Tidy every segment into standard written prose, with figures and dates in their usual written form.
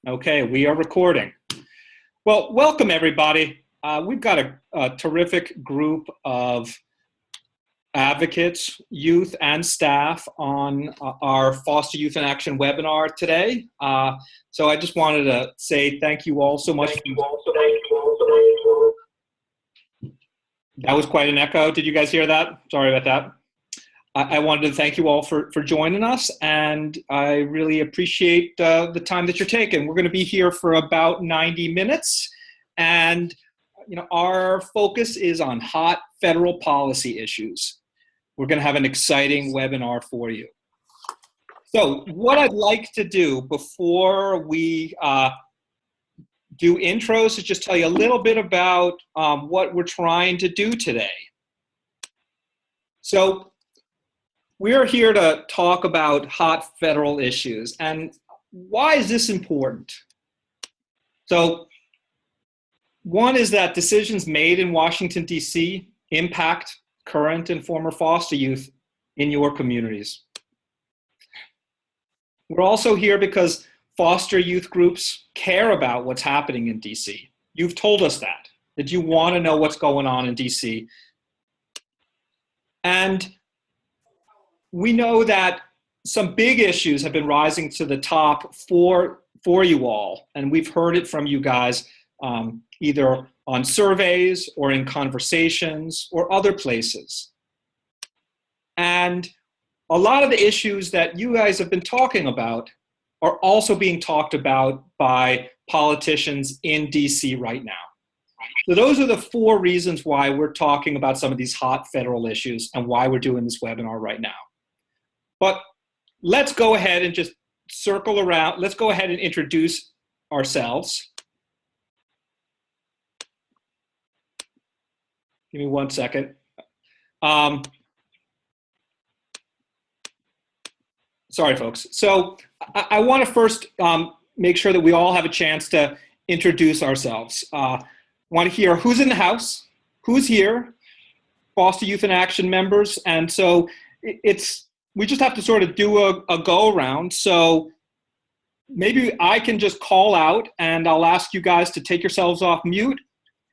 Okay, we are recording. Well, welcome everybody. We've got a terrific group of advocates, youth, and staff on our Foster Youth in Action webinar today. So I just wanted to say thank you all so much. That was quite an echo. Did you guys hear that? Sorry about that. I wanted to thank you all for joining us, and I really appreciate the time that you're taking. We're going to be here for about 90 minutes, and our focus is on hot federal policy issues. We're going to have an exciting webinar for you. So what I'd like to do before we do intros is just tell you a little bit about what we're trying to do today. So we are here to talk about hot federal issues. And why is this important? So one is that decisions made in Washington, D.C. impact current and former foster youth in your communities. We're also here because foster youth groups care about what's happening in D.C. You've told us that you want to know what's going on in D.C. And we know that some big issues have been rising to the top for you all, and we've heard it from you guys either on surveys or in conversations or other places. And a lot of the issues that you guys have been talking about are also being talked about by politicians in DC right now. So those are the 4 reasons why we're talking about some of these hot federal issues and why we're doing this webinar right now. But let's go ahead and just circle around. Let's go ahead and introduce ourselves. Give me 1 second. Sorry, folks. So I want to first make sure that we all have a chance to introduce ourselves. I want to hear who's in the house, who's here, Foster Youth in Action members. And so we just have to sort of do a go around. So maybe I can just call out and I'll ask you guys to take yourselves off mute,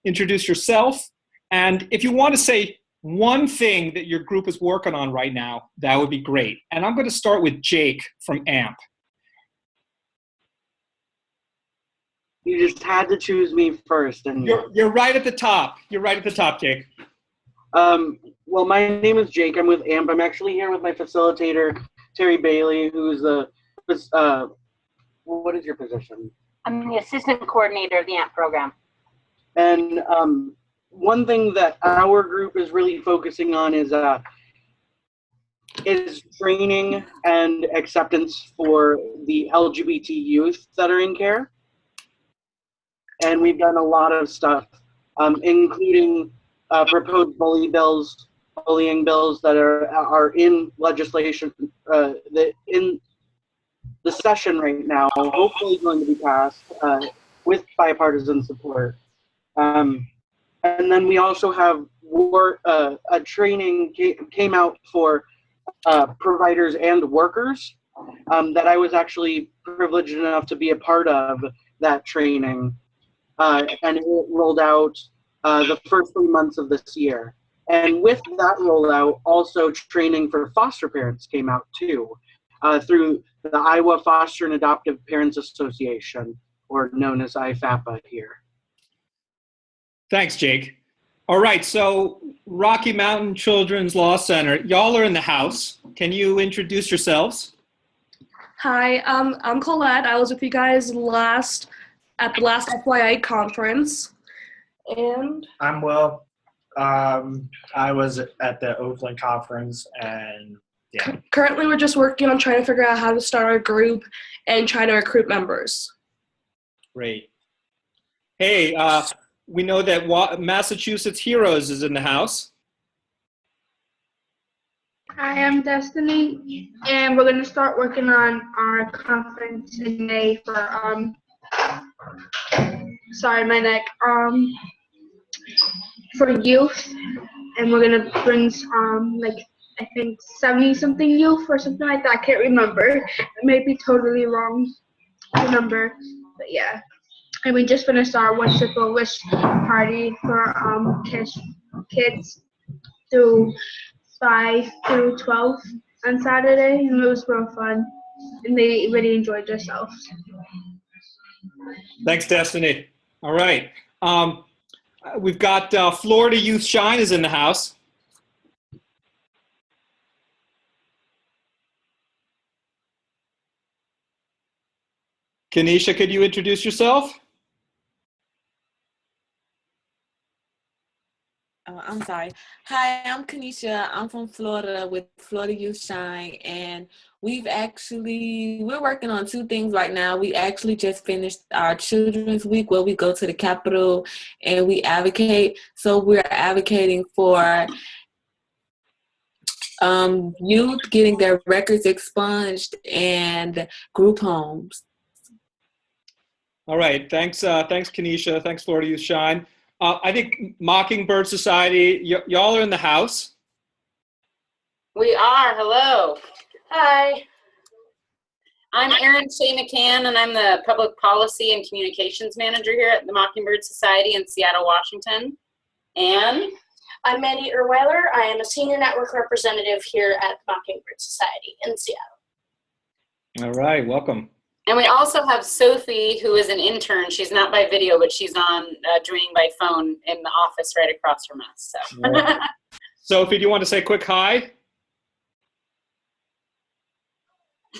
introduce yourself. And if you want to say one thing that your group is working on right now, that would be great. And I'm going to start with Jake from AMP. You just had to choose me first. And you're right at the top. You're right at the top, Jake. Well, my name is Jake. I'm with AMP. I'm actually here with my facilitator, Terry Bailey, who's what is your position? I'm the assistant coordinator of the AMP program. And one thing that our group is really focusing on is training and acceptance for the LGBT youth that are in care. And we've done a lot of stuff, including proposed bullying bills that are in legislation, in the session right now, hopefully going to be passed with bipartisan support. And then we also have a training came out for providers and workers that I was actually privileged enough to be a part of that training. And it rolled out the first 3 months of this year. And with that rollout, also training for foster parents came out too, through the Iowa Foster and Adoptive Parents Association, or known as IFAPA here. Thanks, Jake. All right, so Rocky Mountain Children's Law Center, y'all are in the house. Can you introduce yourselves? Hi, I'm Colette. I was with you guys at the last FYI conference. And I'm Will. I was at the Oakland conference, and yeah. Currently we're just working on trying to figure out how to start our group and trying to recruit members. Great. Hey, we know that Massachusetts Heroes is in the house. Hi, I'm Destiny, and we're going to start working on our conference in May for, sorry, my neck, for youth, and we're going to bring, I think 70-something youth or something like that. I can't remember. It may be totally wrong, the number. But yeah. And we just finished our wish party for kids through 5 through 12 on Saturday, and it was real fun, and they really enjoyed themselves. Thanks, Destiny. All right. We've got Florida Youth Shine is in the house. Kenesha, could you introduce yourself? I'm sorry. Hi, I'm Kenesha. I'm from Florida with Florida Youth Shine, and we're working on two things right now. We actually just finished our Children's Week where we go to the Capitol and we advocate. So we're advocating for youth getting their records expunged and group homes. All right. Thanks, Kenesha. Thanks, Florida Youth Shine. I think Mockingbird Society, y'all are in the house. We are. Hello. Hi. I'm Erin Shea McCann, and I'm the Public Policy and Communications Manager here at the Mockingbird Society in Seattle, Washington. And I'm Mandy Erweiler. I am a Senior Network Representative here at the Mockingbird Society in Seattle. All right. Welcome. And we also have Sophie, who is an intern. She's not by video, but she's on joining by phone in the office right across from us. So. Right. Sophie, do you want to say a quick hi?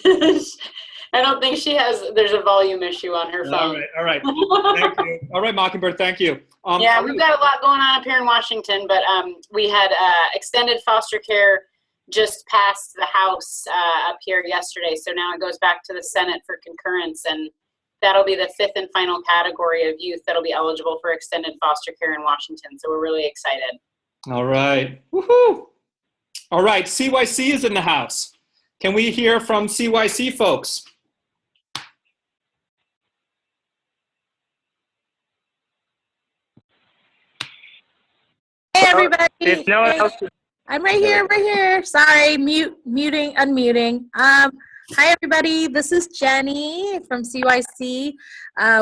I don't think there's a volume issue on her phone. All right. Thank you. All right, Mockingbird, thank you. Yeah, we've got a lot going on up here in Washington, but we had extended foster care just passed the House up here yesterday, so now it goes back to the Senate for concurrence, and that'll be the fifth and final category of youth that'll be eligible for extended foster care in Washington, so we're really excited. All right. Woohoo! All right, CYC is in the house. Can we hear from CYC folks? Hey everybody! If no one else, I'm right here. Sorry, muting, unmuting. Hi everybody, this is Jenny from CYC.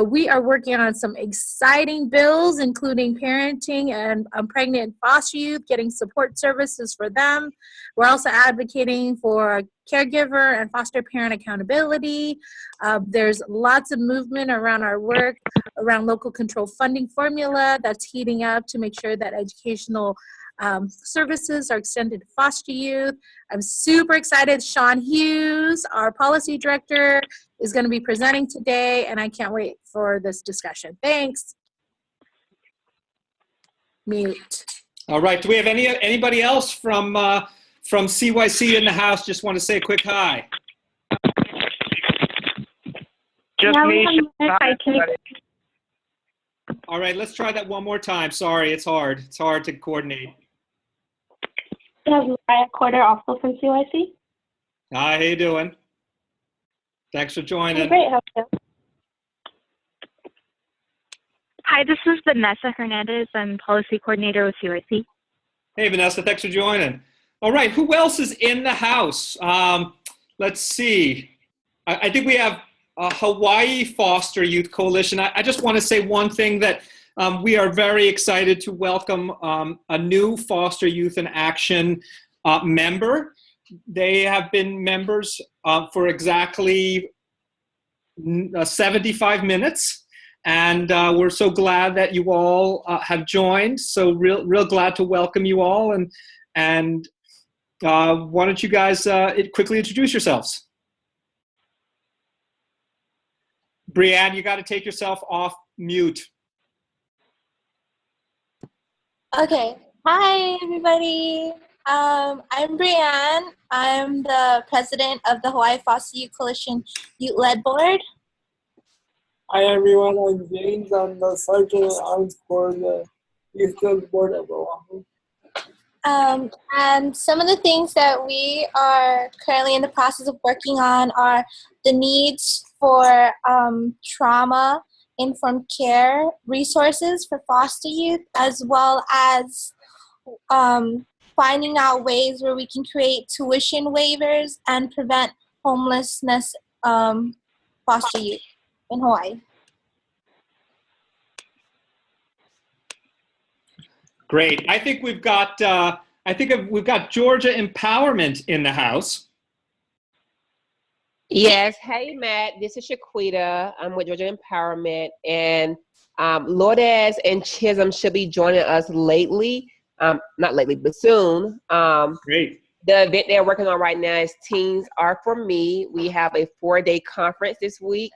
We are working on some exciting bills, including parenting and pregnant and foster youth, getting support services for them. We're also advocating for caregiver and foster parent accountability. There's lots of movement around our work, around local control funding formula that's heating up to make sure that educational services are extended to foster youth. I'm super excited. Sean Hughes, our policy director, is going to be presenting today, and I can't wait for this discussion. Thanks. Mute. All right. Do we have anybody else from CYC in the house? Just want to say a quick hi. just me. All right. Let's try that one more time. Sorry, it's hard. It's hard to coordinate. We have Mariah Corder, also from CYC. Hi. How you doing? Thanks for joining. Great. How are you? Hi, this is Vanessa Hernandez. I'm policy coordinator with CYC. Hey, Vanessa. Thanks for joining. All right. Who else is in the house? Let's see. I think we have Hawaii Foster Youth Coalition. I just want to say one thing that we are very excited to welcome a new Foster Youth in Action member. They have been members for exactly 75 minutes. And we're so glad that you all have joined. So real glad to welcome you all. And why don't you guys quickly introduce yourselves? Brianne, you got to take yourself off mute. Okay. Hi, everybody. I'm Brianne. I'm the president of the Hawaii Foster Youth Coalition Youth-Led Board. Hi, everyone. I'm James. I'm the Sergeant at Arms for the Youth-Led Board of Oahu. And some of the things that we are currently in the process of working on are the needs for trauma-informed care resources for foster youth, as well as finding out ways where we can create tuition waivers and prevent homelessness foster youth in Hawaii. Great. I think we've got Georgia Empowerment in the house. Yes. Hey, Matt. This is Shaquita. I'm with Georgia Empowerment, and Lourdes and Chisholm should be joining us lately. Not lately, but soon. Great. The event they're working on right now is Teens Are For Me. We have a 4-day conference this week,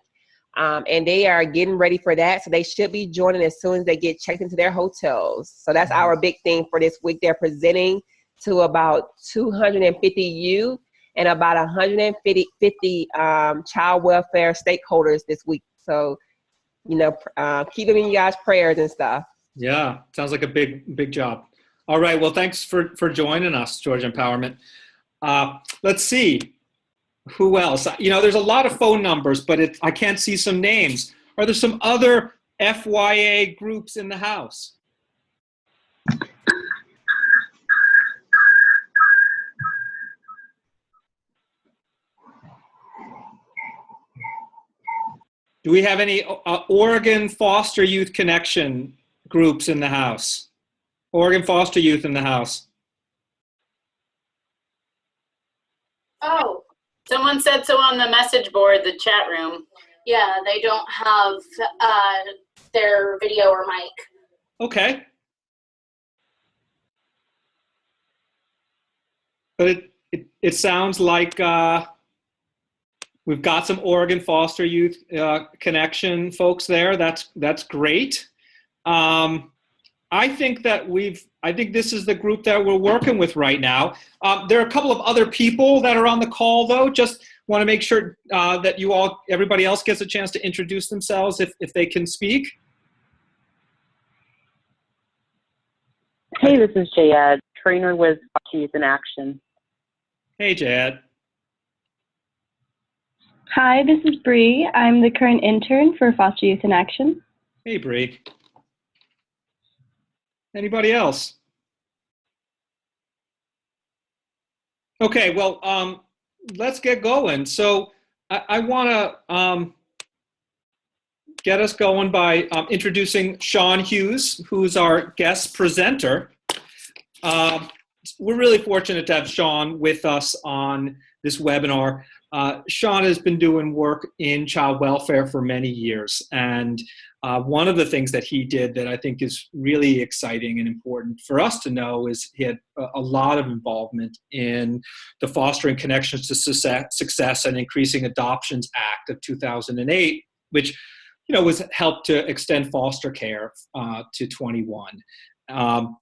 and they are getting ready for that. So they should be joining as soon as they get checked into their hotels. So that's our big thing for this week. They're presenting to about 250 youth and about 150 child welfare stakeholders this week. So, keep them in your guys' prayers and stuff. Yeah, sounds like a big job. All right, well, thanks for joining us, Georgia Empowerment. Let's see, who else? There's a lot of phone numbers, but I can't see some names. Are there some other FYA groups in the house? Do we have any Oregon Foster Youth Connection groups in the house? Oregon Foster Youth in the house. Oh, someone said so on the message board, the chat room. Yeah, they don't have their video or mic. Okay. But it sounds like we've got some Oregon Foster Youth Connection folks there. That's great. I think this is the group that we're working with right now. There are a couple of other people that are on the call, though. Just want to make sure that everybody else gets a chance to introduce themselves if they can speak. Hey, this is Jayad, trainer with Foster Youth in Action. Hey, Jayad. Hi, this is Bree. I'm the current intern for Foster Youth in Action. Hey, Bree. Anybody else? Okay, well, let's get going. So I want to get us going by introducing Sean Hughes, who's our guest presenter. We're really fortunate to have Sean with us on this webinar. Sean has been doing work in child welfare for many years, and one of the things that he did that I think is really exciting and important for us to know is he had a lot of involvement in the Fostering Connections to Success and Increasing Adoptions Act of 2008, which was helped to extend foster care to 21.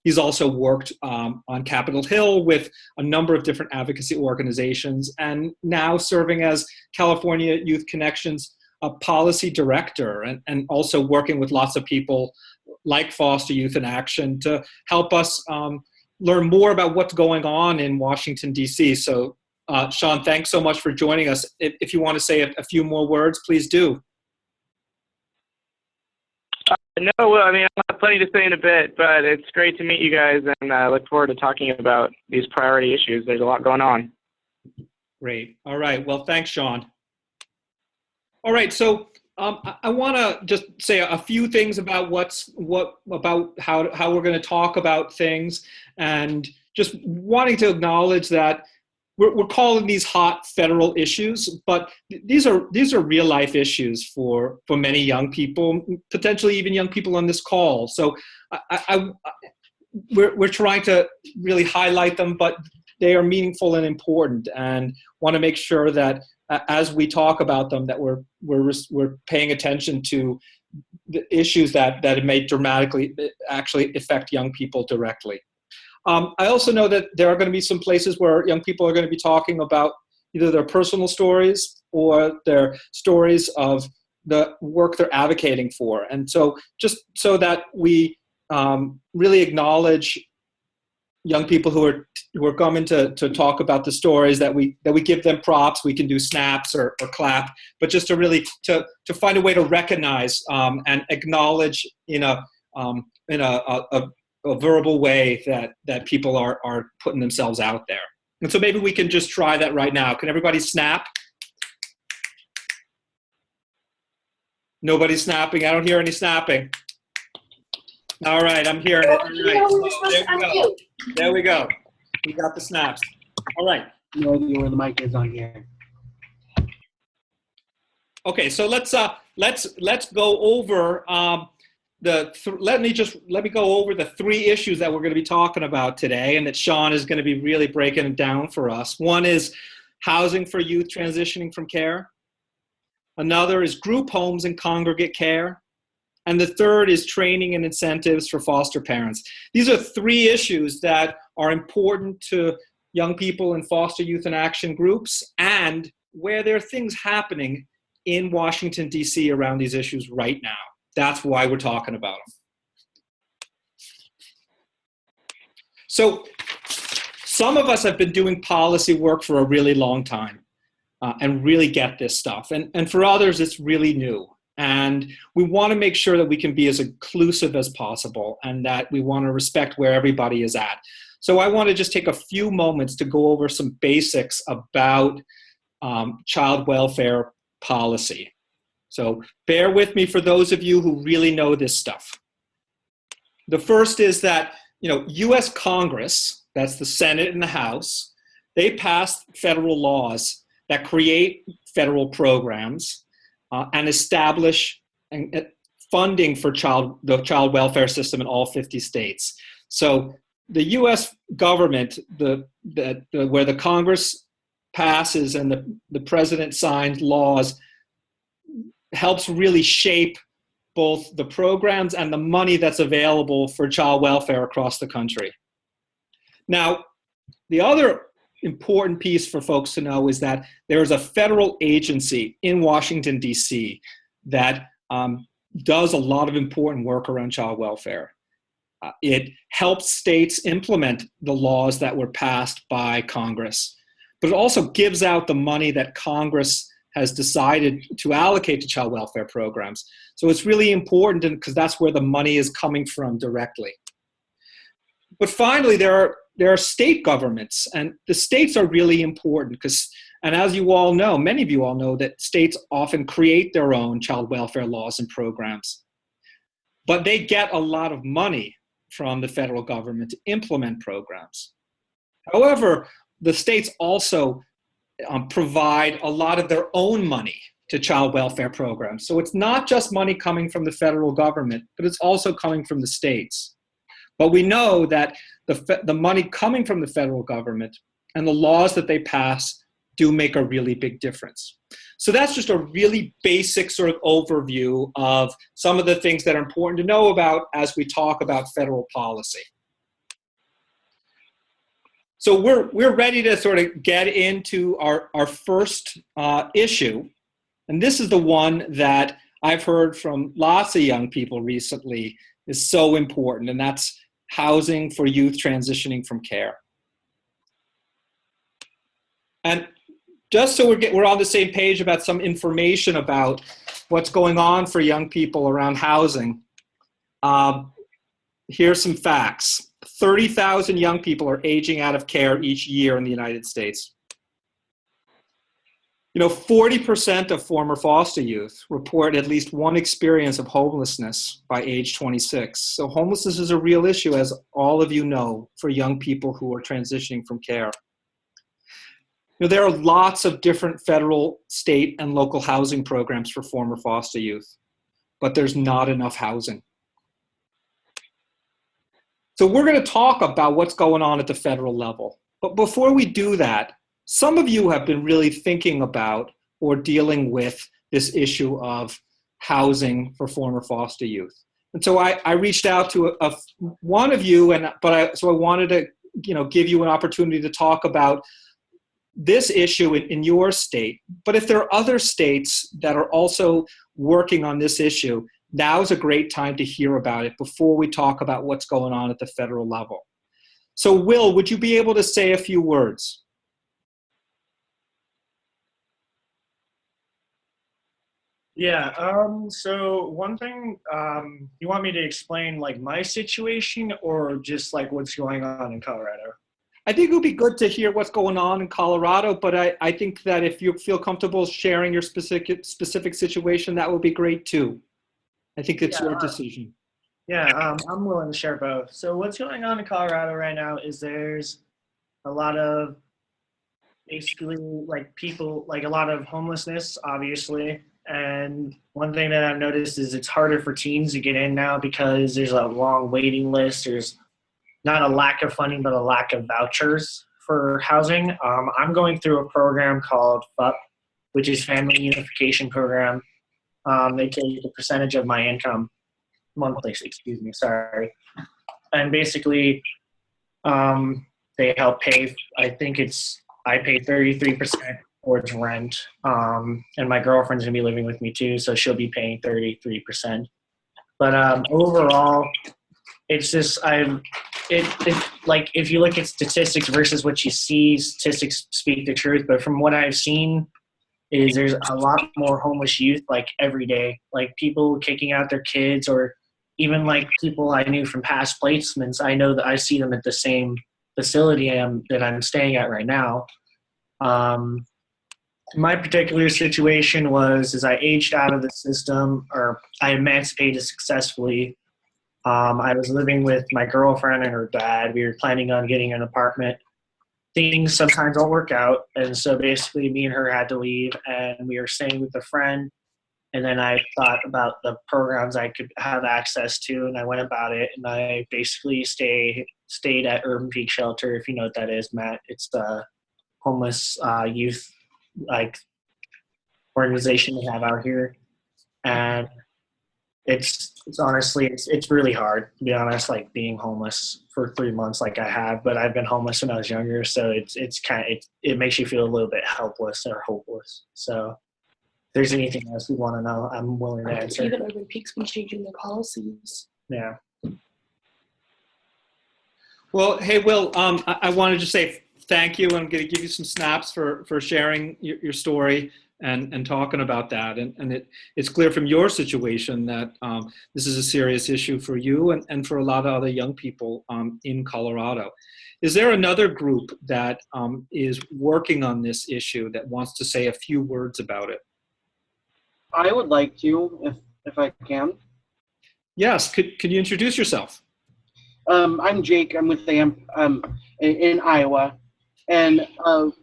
He's also worked on Capitol Hill with a number of different advocacy organizations, and now serving as California Youth Connections policy director, and also working with lots of people like Foster Youth in Action to help us learn more about what's going on in Washington, D.C. So, Sean, thanks so much for joining us. If you want to say a few more words, please do. No, well, I mean, I have plenty to say in a bit, but it's great to meet you guys, and I look forward to talking about these priority issues. There's a lot going on. Great. All right. Well, thanks, Sean. All right. So I want to just say a few things about how we're going to talk about things, and just wanting to acknowledge that we're calling these hot federal issues, but these are real life issues for many young people, potentially even young people on this call. So we're trying to really highlight them, but they are meaningful and important, and want to make sure that as we talk about them, that we're paying attention to the issues that may dramatically actually affect young people directly. I also know that there are going to be some places where young people are going to be talking about either their personal stories or their stories of the work they're advocating for. And so just so that we really acknowledge young people who are coming to talk about the stories, that we give them props. We can do snaps or clap, but just to really to find a way to recognize and acknowledge in a verbal way that people are putting themselves out there. And so maybe we can just try that right now. Can everybody snap? Nobody's snapping. I don't hear any snapping. All right, I'm hearing it. All You know, we were right, supposed so to there we go. unmute. There we go. We got the snaps. All right. No idea where the mic is on here. Okay, so let's go over let me go over the three issues that we're going to be talking about today, and that Sean is going to be really breaking down for us. One is housing for youth transitioning from care. Another is group homes and congregate care. And the third is training and incentives for foster parents. These are three issues that are important to young people in foster youth in action groups, and where there are things happening in Washington, D.C. around these issues right now. That's why we're talking about them. So some of us have been doing policy work for a really long time and really get this stuff. And for others, it's really new. And we want to make sure that we can be as inclusive as possible, and that we want to respect where everybody is at. So I want to just take a few moments to go over some basics about child welfare policy. So bear with me for those of you who really know this stuff. The first is that, U.S. Congress, that's the Senate and the House, they passed federal laws that create federal programs and establish funding for the child welfare system in all 50 states. So the U.S. government, where the Congress passes and the president signs laws, helps really shape both the programs and the money that's available for child welfare across the country. Now, the other important piece for folks to know is that there is a federal agency in Washington, D.C. that does a lot of important work around child welfare. It helps states implement the laws that were passed by Congress, but it also gives out the money that Congress has decided to allocate to child welfare programs. So it's really important because that's where the money is coming from directly. But finally, there are state governments, and the states are really important and as you all know, many of you all know, that states often create their own child welfare laws and programs. But they get a lot of money from the federal government to implement programs. However, the states also provide a lot of their own money to child welfare programs. So it's not just money coming from the federal government, but it's also coming from the states. But we know that the money coming from the federal government and the laws that they pass do make a really big difference. So that's just a really basic sort of overview of some of the things that are important to know about as we talk about federal policy. So we're ready to sort of get into our first issue. And this is the one that I've heard from lots of young people recently is so important, and that's housing for youth transitioning from care. And just so we're on the same page about some information about what's going on for young people around housing, here's some facts. 30,000 young people are aging out of care each year in the United States. 40% of former foster youth report at least one experience of homelessness by age 26. So homelessness is a real issue, as all of you know, for young people who are transitioning from care. There are lots of different federal, state, and local housing programs for former foster youth, but there's not enough housing. So we're going to talk about what's going on at the federal level. But before we do that, some of you have been really thinking about or dealing with this issue of housing for former foster youth. And so I reached out to one of you, so I wanted to give you an opportunity to talk about this issue in your state. But if there are other states that are also working on this issue, now's a great time to hear about it before we talk about what's going on at the federal level. So Will, would you be able to say a few words? Yeah, so one thing, you want me to explain like my situation or just like what's going on in Colorado? I think it would be good to hear what's going on in Colorado, but I think that if you feel comfortable sharing your specific situation, that would be great too. I think it's your decision. Yeah, I'm willing to share both. So what's going on in Colorado right now is there's a lot of basically like people, like a lot of homelessness, obviously. And one thing that I've noticed is it's harder for teens to get in now because there's a long waiting list. There's not a lack of funding, but a lack of vouchers for housing. I'm going through a program called FUP, which is Family Unification Program. They take a percentage of my income monthly, sorry. And basically, they help pay, I pay 33% towards rent. And my girlfriend's gonna be living with me too, so she'll be paying 33%. But overall, it's just, like, if you look at statistics versus what you see, statistics speak the truth. But from what I've seen, is there's a lot more homeless youth, like, every day. Like, people kicking out their kids, or even, like, people I knew from past placements. I know that I see them at the same facility that I'm staying at right now. My particular situation was, as I aged out of the system, or I emancipated successfully, I was living with my girlfriend and her dad. We were planning on getting an apartment. Things sometimes don't work out, and so basically me and her had to leave, and we were staying with a friend. And then I thought about the programs I could have access to, and I went about it, and I basically stayed at Urban Peak Shelter, if you know what that is, Matt. It's the homeless youth, like, organization they have out here. And it's honestly, it's really hard, to be honest, like, being homeless for 3 months like I have. But I've been homeless when I was younger, so it makes you feel a little bit helpless or hopeless. So if there's anything else you want to know, I'm willing to answer. Even Urban Peak's been changing their policies. Yeah. Well, hey, Will, I wanted to say thank you. I'm going to give you some snaps for sharing your story and talking about that. And it's clear from your situation that this is a serious issue for you and for a lot of other young people in Colorado. Is there another group that is working on this issue that wants to say a few words about it? I would like to, if I can. Yes, could you introduce yourself? I'm Jake. I'm with AMP in Iowa. And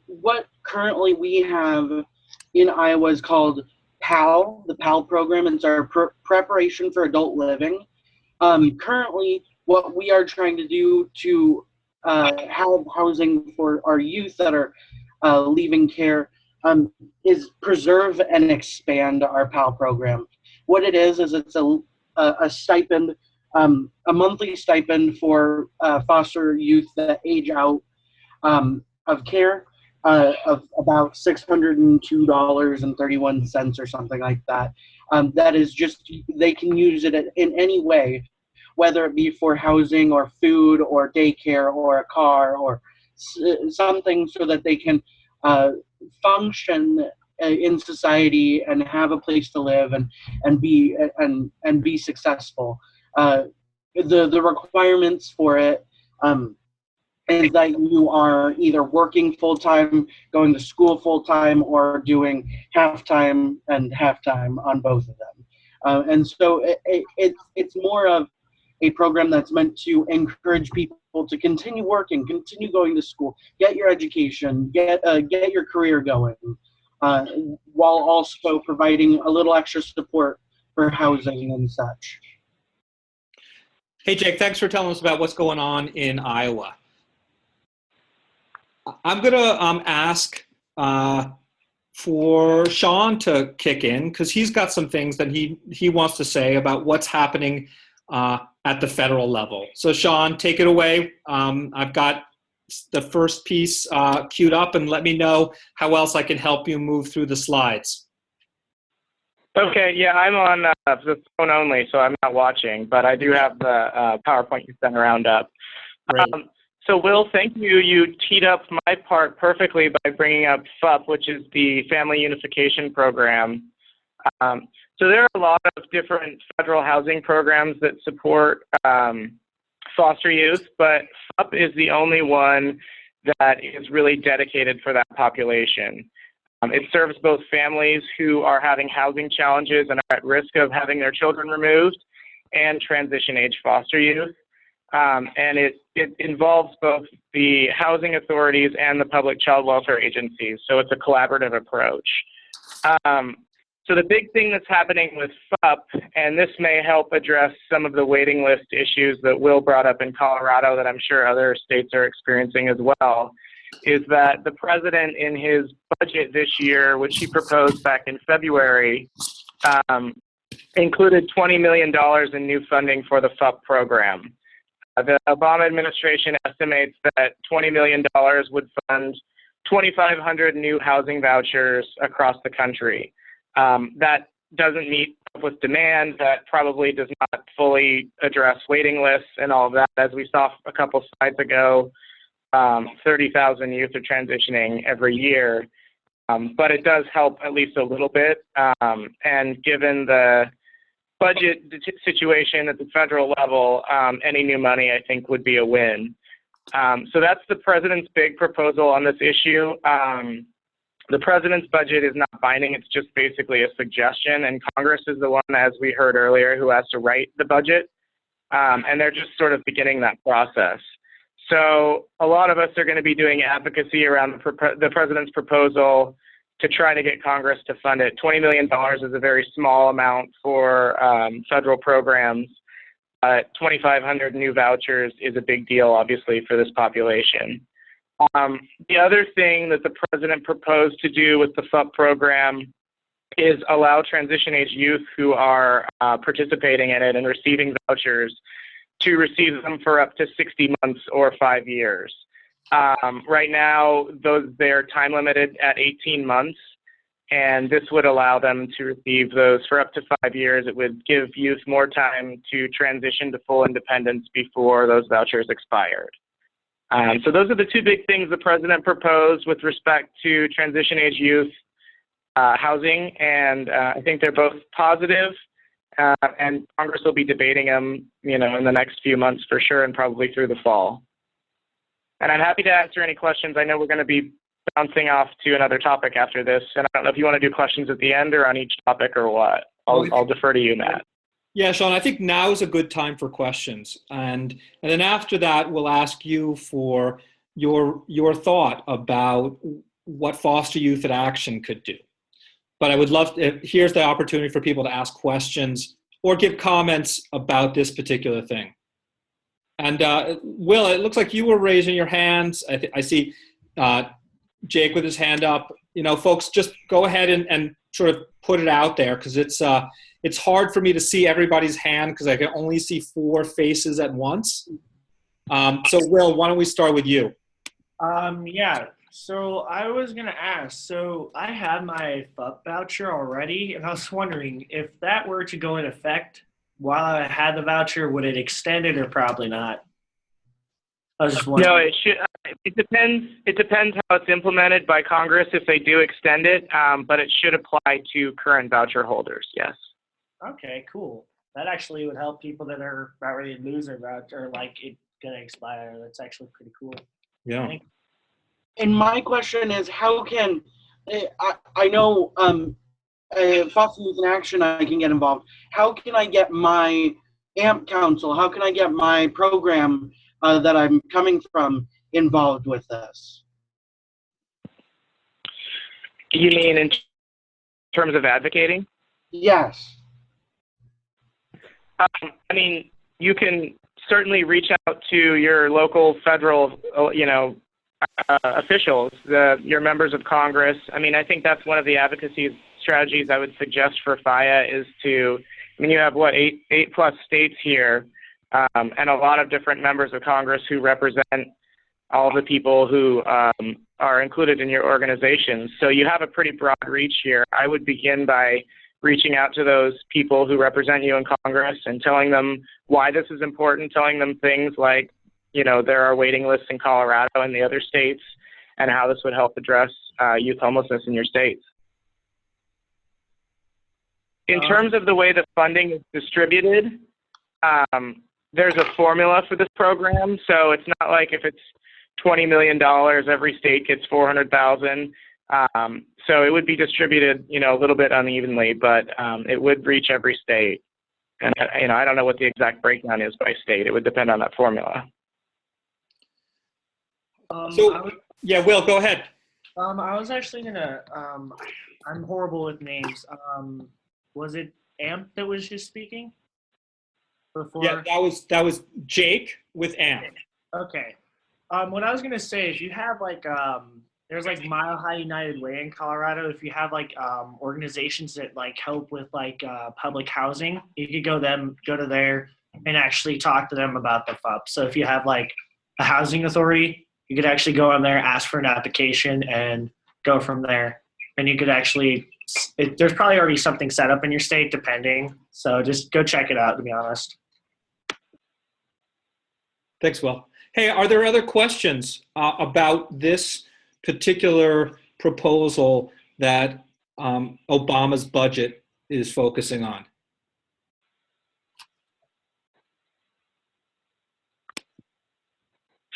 what currently we have in Iowa is called PAL, the PAL program. It's our Preparation for Adult Living. Currently, what we are trying to do to have housing for our youth that are leaving care is preserve and expand our PAL program. What it is it's a stipend, a monthly stipend for foster youth that age out of care, of about $602.31 or something like that. That is just, they can use it in any way, whether it be for housing or food or daycare or a car or something, so that they can function in society and have a place to live and be successful. The requirements for it is that you are either working full-time, going to school full-time, or doing half-time and half-time on both of them. And so it's more of a program that's meant to encourage people to continue working, continue going to school, get your education, get your career going, while also providing a little extra support for housing and such. Hey, Jake, thanks for telling us about what's going on in Iowa. I'm going to ask for Sean to kick in, because he's got some things that he wants to say about what's happening at the federal level. So, Sean, take it away. I've got the first piece queued up, and let me know how else I can help you move through the slides. Okay, yeah, I'm on the phone only, so I'm not watching, but I do have the PowerPoint you sent around up. So, Will, thank you. You teed up my part perfectly by bringing up FUP, which is the Family Unification Program. So there are a lot of different federal housing programs that support foster youth, but FUP is the only one that is really dedicated for that population. It serves both families who are having housing challenges and are at risk of having their children removed, and transition age foster youth. And it involves both the housing authorities and the public child welfare agencies. So it's a collaborative approach. So the big thing that's happening with FUP, and this may help address some of the waiting list issues that Will brought up in Colorado that I'm sure other states are experiencing as well, is that the president in his budget this year, which he proposed back in February, included $20 million in new funding for the FUP program. The Obama administration estimates that $20 million would fund 2,500 new housing vouchers across the country. That doesn't meet up with demand. That probably does not fully address waiting lists and all of that. As we saw a couple slides ago, 30,000 youth are transitioning every year. But it does help at least a little bit. And given the budget situation at the federal level, any new money, I think, would be a win. So that's the president's big proposal on this issue. The president's budget is not binding. It's just basically a suggestion. And Congress is the one, as we heard earlier, who has to write the budget. And they're just sort of beginning that process. So a lot of us are going to be doing advocacy around the president's proposal to try to get Congress to fund it. $20 million is a very small amount for federal programs. 2,500 new vouchers is a big deal, obviously, for this population. The other thing that the president proposed to do with the FUP program is allow transition age youth who are participating in it and receiving vouchers to receive them for up to 60 months or 5 years. Right now, they're time limited at 18 months, and this would allow them to receive those for up to 5 years. It would give youth more time to transition to full independence before those vouchers expired. So those are the two big things the president proposed with respect to transition age youth housing, and I think they're both positive. And Congress will be debating them, in the next few months for sure, and probably through the fall. And I'm happy to answer any questions. I know we're going to be bouncing off to another topic after this, and I don't know if you want to do questions at the end or on each topic or what. I'll defer to you, Matt. Yeah, Sean, I think now is a good time for questions. And then after that, we'll ask you for your thought about what Foster Youth in Action could do. But I would love here's the opportunity for people to ask questions or give comments about this particular thing. And Will, it looks like you were raising your hands. I see Jake with his hand up. Folks, just go ahead and sort of put it out there, because it's hard for me to see everybody's hand because I can only see 4 faces at once. So Will, why don't we start with you? Yeah. So I was going to ask, so I have my FUP voucher already, and I was wondering if that were to go in effect while I had the voucher, would it extend it or probably not? I was just wondering. No, it should. It depends. It depends how it's implemented by Congress if they do extend it, but it should apply to current voucher holders. Yes. Okay, cool. That actually would help people that are about ready to lose their voucher, like it's going to expire. That's actually pretty cool. Yeah. And my question is, how can I know Foster Youth in Action, I can get involved. How can I get my AMP council? How can I get my program that I'm coming from involved with this? You mean in terms of advocating? Yes. I mean, you can certainly reach out to your local federal, officials, your members of Congress. I mean, I think that's one of the advocacy strategies I would suggest for FIA is you have eight plus states here, and a lot of different members of Congress who represent all the people who are included in your organization. So you have a pretty broad reach here. I would begin by reaching out to those people who represent you in Congress and telling them why this is important, telling them things like, there are waiting lists in Colorado and the other states, and how this would help address youth homelessness in your states. In terms of the way the funding is distributed, there's a formula for this program. So it's not like if it's $20 million, every state gets $400,000. So it would be distributed, a little bit unevenly, but it would reach every state. And I don't know what the exact breakdown is by state. It would depend on that formula. Yeah, Will, go ahead. I was actually gonna. I'm horrible with names. Was it AMP that was just speaking? Before? Yeah, that was Jake with AMP. Okay. What I was gonna say is, you have like there's like Mile High United Way in Colorado. If you have like organizations that like help with like public housing, you could go to there and actually talk to them about the FUP. So if you have like a housing authority, you could actually go on there, ask for an application, and go from there. And you could actually, there's probably already something set up in your state, depending. So just go check it out, to be honest. Thanks, Will. Hey, are there other questions about this particular proposal that Obama's budget is focusing on?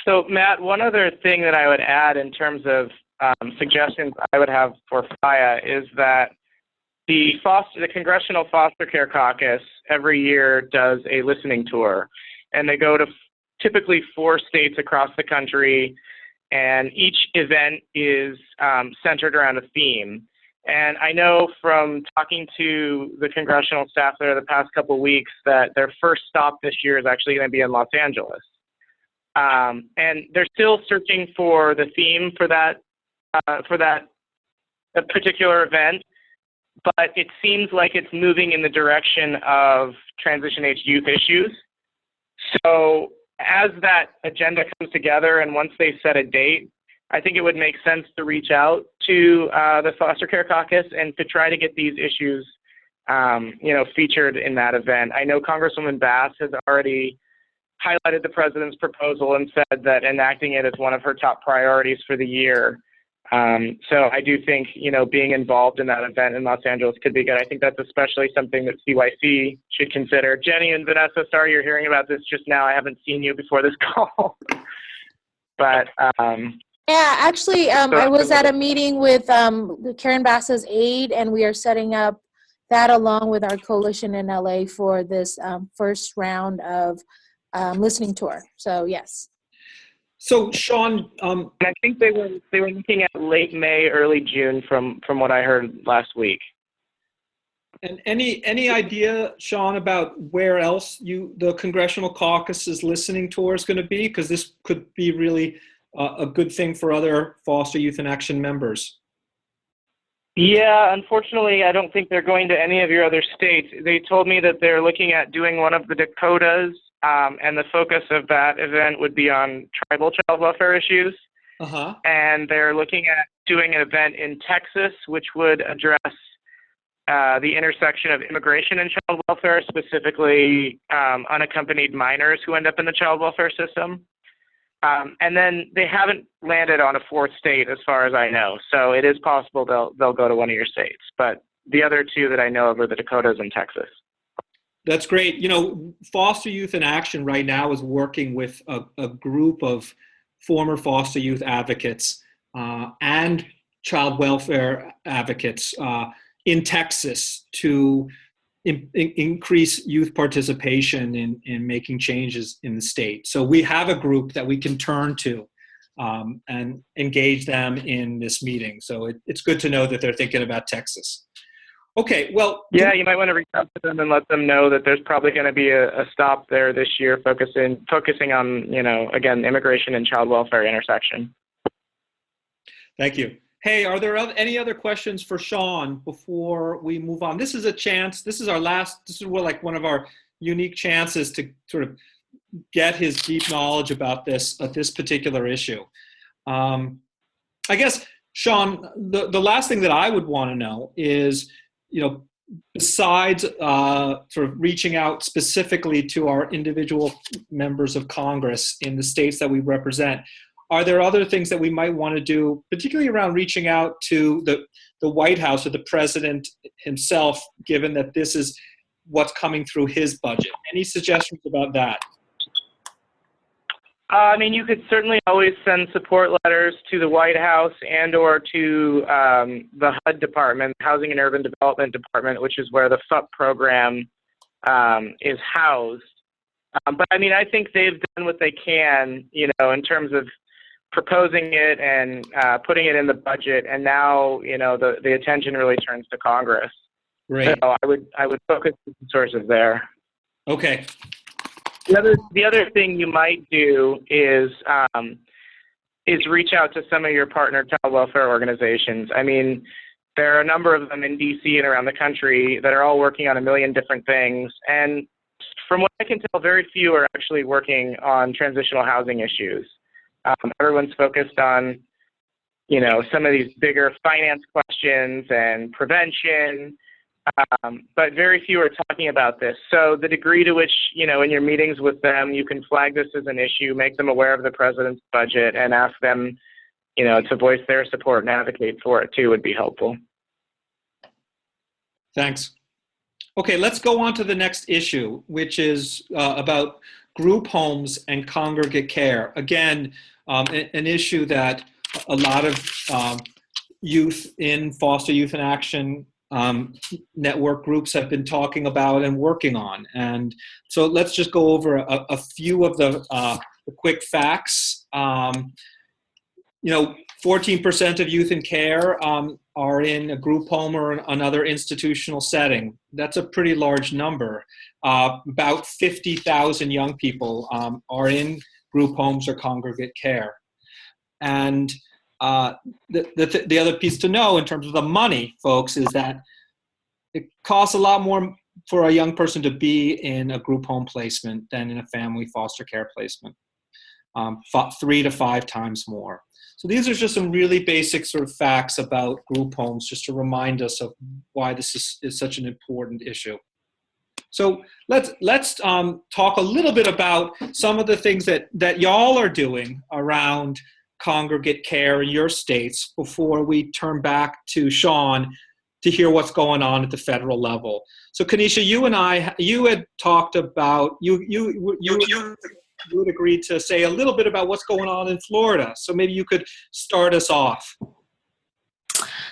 So, Matt, one other thing that I would add in terms of suggestions I would have for FIA is that the Congressional Foster Care Caucus every year does a listening tour, and they go to typically 4 states across the country, and each event is centered around a theme. And I know from talking to the congressional staff there the past couple of weeks that their first stop this year is actually going to be in Los Angeles. And they're still searching for the theme for that particular event, but it seems like it's moving in the direction of transition-age youth issues. So as that agenda comes together and once they set a date, I think it would make sense to reach out to the Foster Care Caucus and to try to get these issues, featured in that event. I know Congresswoman Bass has already highlighted the president's proposal and said that enacting it is one of her top priorities for the year. So I do think, being involved in that event in Los Angeles could be good. I think that's especially something that CYC should consider. Jenny and Vanessa, sorry you're hearing about this just now. I haven't seen you before this call. But yeah, actually, I was at a meeting with Karen Bass's aide, and we are setting up that along with our coalition in LA for this first round of listening tour. So yes. So Sean, I think they were looking at late May, early June from what I heard last week. And any idea, Sean, about where else the Congressional Caucus's listening tour is going to be? Because this could be really a good thing for other Foster Youth in Action members. Yeah, unfortunately, I don't think they're going to any of your other states. They told me that they're looking at doing one of the Dakotas, and the focus of that event would be on tribal child welfare issues. Uh-huh. And they're looking at doing an event in Texas, which would address the intersection of immigration and child welfare, specifically unaccompanied minors who end up in the child welfare system. And then they haven't landed on a 4th state as far as I know. So it is possible they'll go to one of your states. But the other 2 that I know of are the Dakotas and Texas. That's great. Foster Youth in Action right now is working with a group of former foster youth advocates and child welfare advocates in Texas to increase youth participation in making changes in the state. So we have a group that we can turn to and engage them in this meeting. So it's good to know that they're thinking about Texas. Okay, well. Yeah, you might want to reach out to them and let them know that there's probably going to be a stop there this year focusing on, again, immigration and child welfare intersection. Thank you. Hey, are there any other questions for Sean before we move on? This is a chance. This is one of our unique chances to sort of get his deep knowledge about this particular issue. I guess, Sean, the last thing that I would want to know is, besides sort of reaching out specifically to our individual members of Congress in the states that we represent, are there other things that we might want to do, particularly around reaching out to the White House or the president himself, given that this is what's coming through his budget? Any suggestions about that? You could certainly always send support letters to the White House and or to the HUD department, Housing and Urban Development Department, which is where the FUP program is housed. But I mean, I think they've done what they can, you know, in terms of proposing it and putting it in the budget, and now, you know, the attention really turns to Congress. Great. So I would focus resources there. Okay. The other thing you might do is reach out to some of your partner child welfare organizations. I mean, there are a number of them in DC and around the country that are all working on a million different things, and from what I can tell, very few are actually working on transitional housing issues. Everyone's focused on, you know, some of these bigger finance questions and prevention, but very few are talking about this. So the degree to which, you know, in your meetings with them, you can flag this as an issue, make them aware of the president's budget, and ask them, you know, to voice their support and advocate for it too would be helpful. Thanks. Okay, let's go on to the next issue, which is about group homes and congregate care. Again, an issue that a lot of youth in Foster Youth in Action network groups have been talking about and working on. And so let's just go over a few of the quick facts. You know, 14% of youth in care are in a group home or another institutional setting. That's a pretty large number. About 50,000 young people are in group homes or congregate care. And the other piece to know in terms of the money, folks, is that it costs a lot more for a young person to be in a group home placement than in a family foster care placement, 3 to 5 times more. So these are just some really basic sort of facts about group homes, just to remind us of why this is such an important issue. So let's talk a little bit about some of the things that y'all are doing around congregate care in your states before we turn back to Sean to hear what's going on at the federal level. So Kanisha, you had talked about, you would agree to say a little bit about what's going on in Florida. So maybe you could start us off.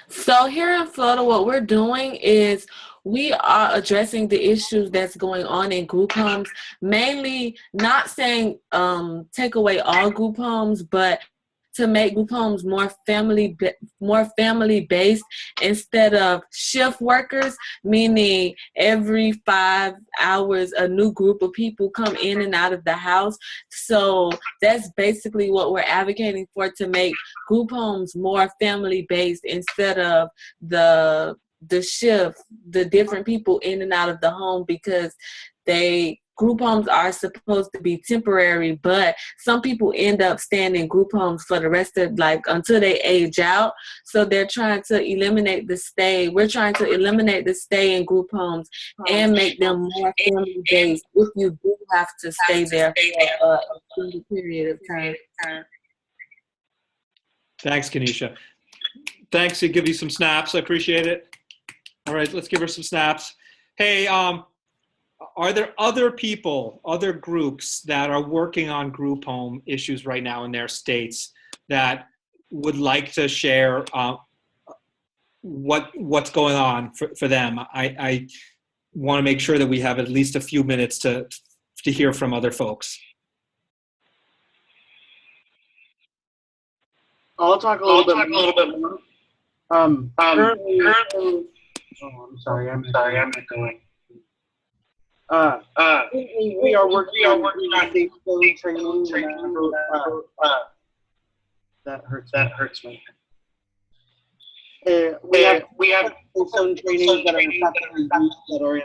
So here in Florida, what we're doing is we are addressing the issues that's going on in group homes, mainly not saying take away all group homes, but to make group homes more family based instead of shift workers, meaning every 5 hours a new group of people come in and out of the house. So that's basically what we're advocating for, to make group homes more family based instead of the shift, the different people in and out of the home, because group homes are supposed to be temporary, but some people end up staying in group homes for the rest of until they age out. So they're trying to eliminate the stay. We're trying to eliminate the stay in group homes and make them more family based if you do have to stay there for a extended period of time. Thanks, Kanisha. Thanks. To give you some snaps. I appreciate it. All right, let's give her some snaps. Hey, are there other people, other groups that are working on group home issues right now in their states that would like to share what's going on for them? I want to make sure that we have at least a few minutes to hear from other folks. I'll talk a little bit more. Currently, oh, I'm sorry, I'm going. We are working on state training. That hurts me. We have some trainings that are effectively used that are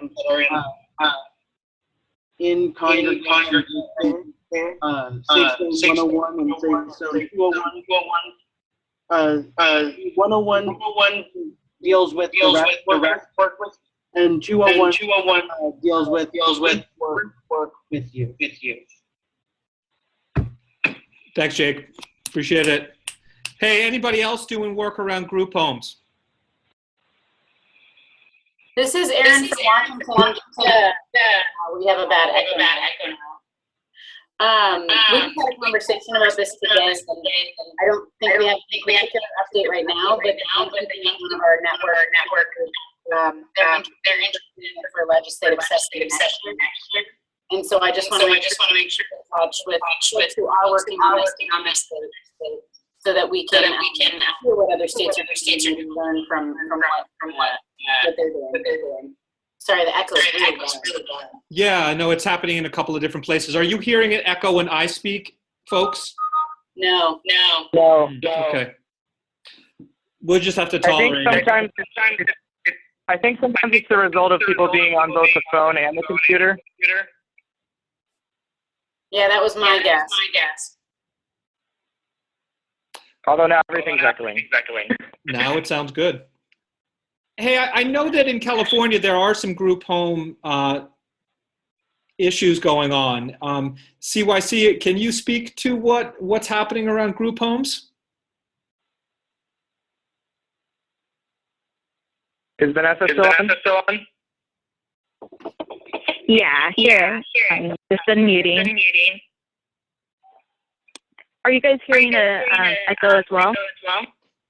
in congregation. Safe Zone 101 and Safe Zone 201. 101 deals with direct work with, and 201 deals with work with you. Thanks, Jake. Appreciate it. Hey, anybody else doing work around group homes? This is Erin from Washington. We have a bad echo now. We had a conversation about this today, and I don't think we have a particular update right now, but one of our network they're interested for legislative session next year. And so I just want to make sure we're in touch with folks who are working on this so that we can hear what other states are doing and learn from what they're doing. Sorry, the echo is really bad. Yeah, I know it's happening in a couple of different places. Are you hearing it echo when I speak, folks? No. Okay. We'll just have to tolerate it. I think sometimes it's the result of people being on both the phone and the computer. Yeah, that was my guess. Although now everything's echoing. Now it sounds good. Hey, I know that in California there are some group home issues going on. CYC, can you speak to what's happening around group homes? Is Vanessa still on? Yeah, here. I'm just unmuting. Are you guys hearing the echo as well?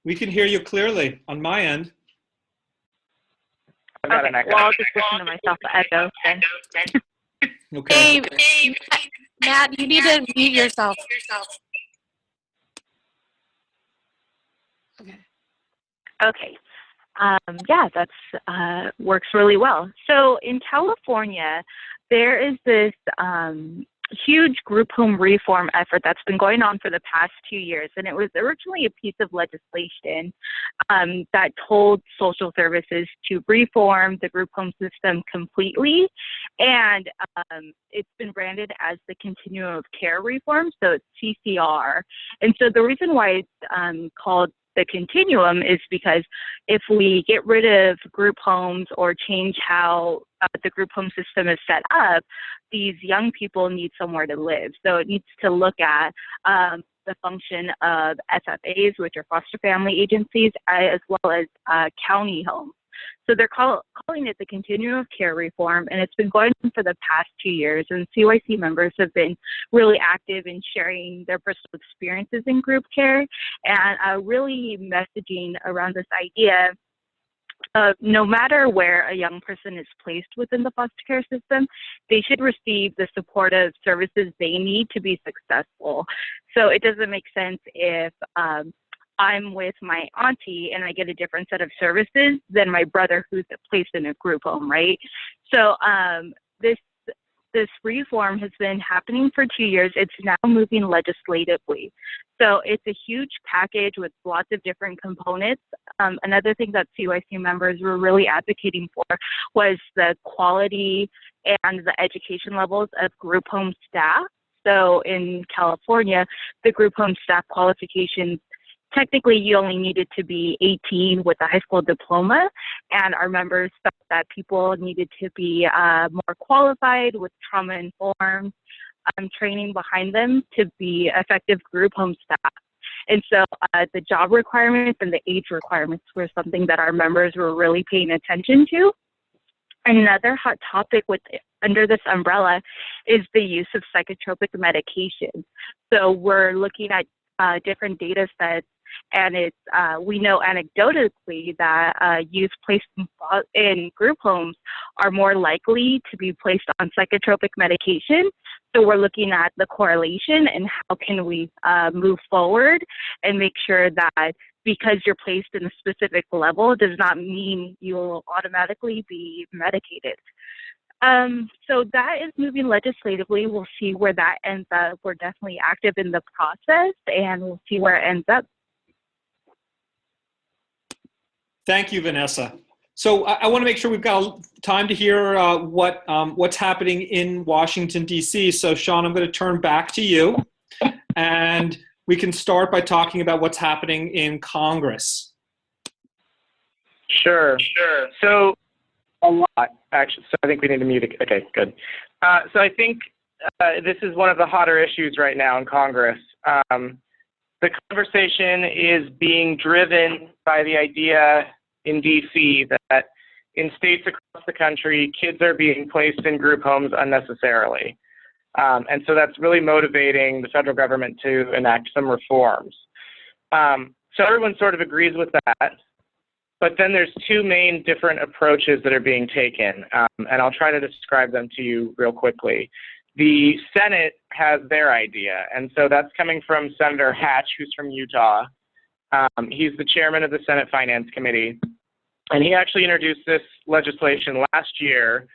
We can hear you clearly on my end. Okay, well, I'll just listen to myself echo then. Okay. Hey, Matt, you need to mute yourself. Okay. Yeah, that's works really well. So in California, there is this huge group home reform effort that's been going on for the past 2 years. And it was originally a piece of legislation that told social services to reform the group home system completely. And it's been branded as the Continuum of Care Reform, so it's CCR. And so the reason why it's called the continuum is because if we get rid of group homes or change how the group home system is set up, these young people need somewhere to live. So it needs to look at the function of FFAs, which are foster family agencies, as well as county homes. So they're calling it the Continuum of Care Reform, and it's been going on for the past 2 years. And CYC members have been really active in sharing their personal experiences in group care and really messaging around this idea of no matter where a young person is placed within the foster care system, they should receive the supportive services they need to be successful. So it doesn't make sense if I'm with my auntie and I get a different set of services than my brother who's placed in a group home, right? So this reform has been happening for 2 years. It's now moving legislatively. So it's a huge package with lots of different components. Another thing that CYC members were really advocating for was the quality and the education levels of group home staff. So in California, the group home staff qualifications, technically you only needed to be 18 with a high school diploma, and our members felt that people needed to be more qualified with trauma-informed training behind them to be effective group home staff. And so the job requirements and the age requirements were something that our members were really paying attention to. Another hot topic under this umbrella is the use of psychotropic medication. So we're looking at different data sets, and it's we know anecdotally that youth placed in group homes are more likely to be placed on psychotropic medication. So we're looking at the correlation and how can we move forward and make sure that because you're placed in a specific level does not mean you'll automatically be medicated. So that is moving legislatively. We'll see where that ends up. We're definitely active in the process, and we'll see where it ends up. Thank you, Vanessa. So I want to make sure we've got time to hear what's happening in Washington, D.C. So Sean, I'm going to turn back to you, and we can start by talking about what's happening in Congress. Sure. So a lot, actually. So I think we need to mute it. Okay, good. So I think this is one of the hotter issues right now in Congress. The conversation is being driven by the idea in D.C. that in states across the country, kids are being placed in group homes unnecessarily. And so that's really motivating the federal government to enact some reforms. So everyone sort of agrees with that. But then there's two main different approaches that are being taken, and I'll try to describe them to you real quickly. The Senate has their idea, and so that's coming from Senator Hatch, who's from Utah. He's the chairman of the Senate Finance Committee, and he actually introduced this legislation last year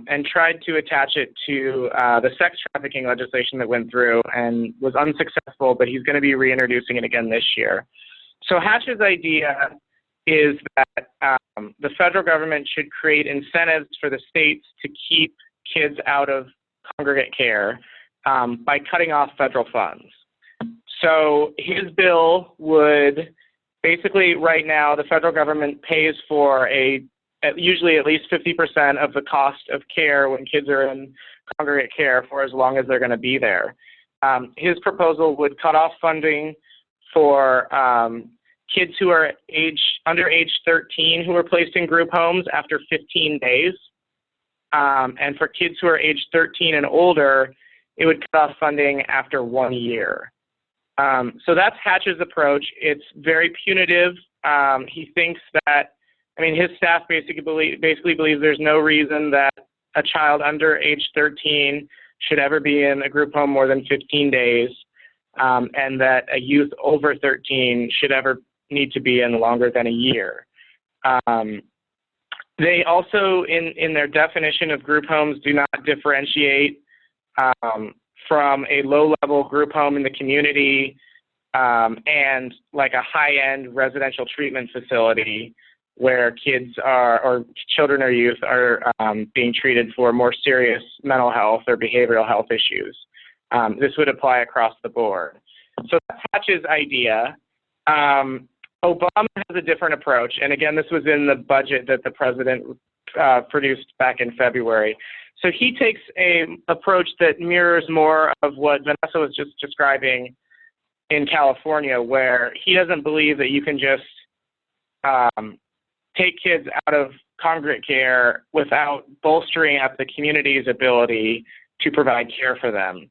and tried to attach it to the sex trafficking legislation that went through and was unsuccessful, but he's going to be reintroducing it again this year. So Hatch's idea is that the federal government should create incentives for the states to keep kids out of congregate care by cutting off federal funds. So his bill would basically, right now, the federal government pays for usually at least 50% of the cost of care when kids are in congregate care for as long as they're going to be there. His proposal would cut off funding for kids who are under age 13 who are placed in group homes after 15 days. And for kids who are age 13 and older, it would cut off funding after 1 year. So that's Hatch's approach. It's very punitive. He thinks that, his staff basically believes there's no reason that a child under age 13 should ever be in a group home more than 15 days, and that a youth over 13 should ever need to be in longer than a year. They also, in their definition of group homes, do not differentiate from a low-level group home in the community and like a high-end residential treatment facility where kids or children or youth are being treated for more serious mental health or behavioral health issues. This would apply across the board. So that's Hatch's idea. Obama has a different approach, and again, this was in the budget that the president produced back in February. So he takes an approach that mirrors more of what Vanessa was just describing in California, where he doesn't believe that you can just take kids out of congregate care without bolstering up the community's ability to provide care for them.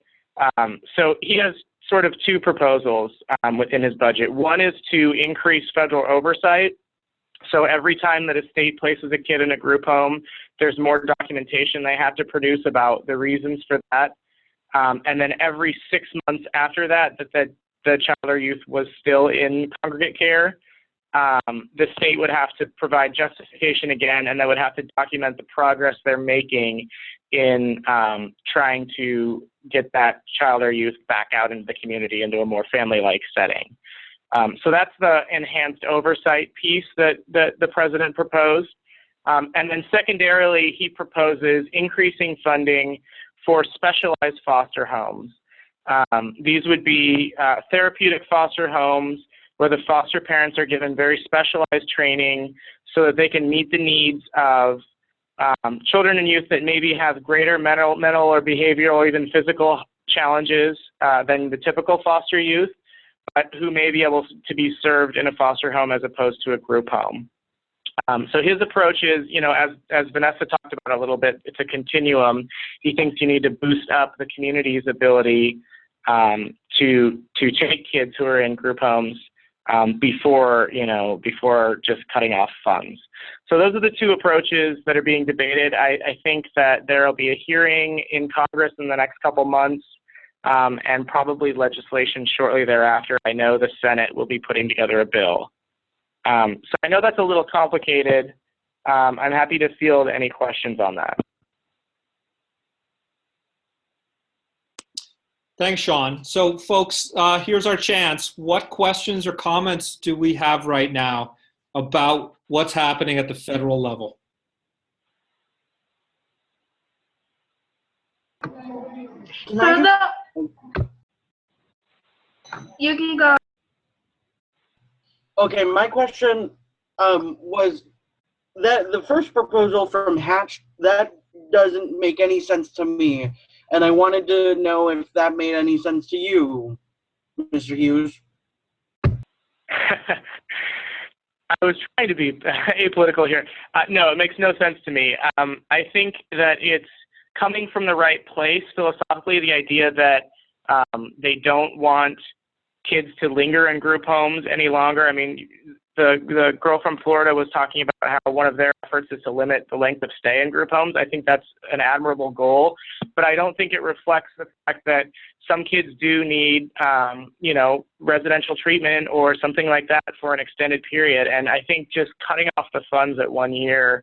So he has sort of two proposals within his budget. One is to increase federal oversight. So every time that a state places a kid in a group home, there's more documentation they have to produce about the reasons for that. And then every 6 months after that, the child or youth was still in congregate care, the state would have to provide justification again, and they would have to document the progress they're making in trying to get that child or youth back out into the community into a more family-like setting. So that's the enhanced oversight piece that the president proposed. And then secondarily, he proposes increasing funding for specialized foster homes. These would be therapeutic foster homes where the foster parents are given very specialized training so that they can meet the needs of children and youth that maybe have greater mental or behavioral or even physical challenges than the typical foster youth, but who may be able to be served in a foster home as opposed to a group home. So his approach is, as Vanessa talked about a little bit, it's a continuum. He thinks you need to boost up the community's ability to take kids who are in group homes before just cutting off funds. So those are the two approaches that are being debated. I think that there will be a hearing in Congress in the next couple months and probably legislation shortly thereafter. I know the Senate will be putting together a bill. So I know that's a little complicated. I'm happy to field any questions on that. Thanks, Sean. So folks, here's our chance. What questions or comments do we have right now about what's happening at the federal level? You can go. Okay, my question was that the first proposal from Hatch, that doesn't make any sense to me. And I wanted to know if that made any sense to you, Mr. Hughes. I was trying to be apolitical here. No, it makes no sense to me. I think that it's coming from the right place philosophically, the idea that they don't want kids to linger in group homes any longer. I mean, the girl from Florida was talking about how one of their efforts is to limit the length of stay in group homes. I think that's an admirable goal, but I don't think it reflects the fact that some kids do need, residential treatment or something like that for an extended period. And I think just cutting off the funds at 1 year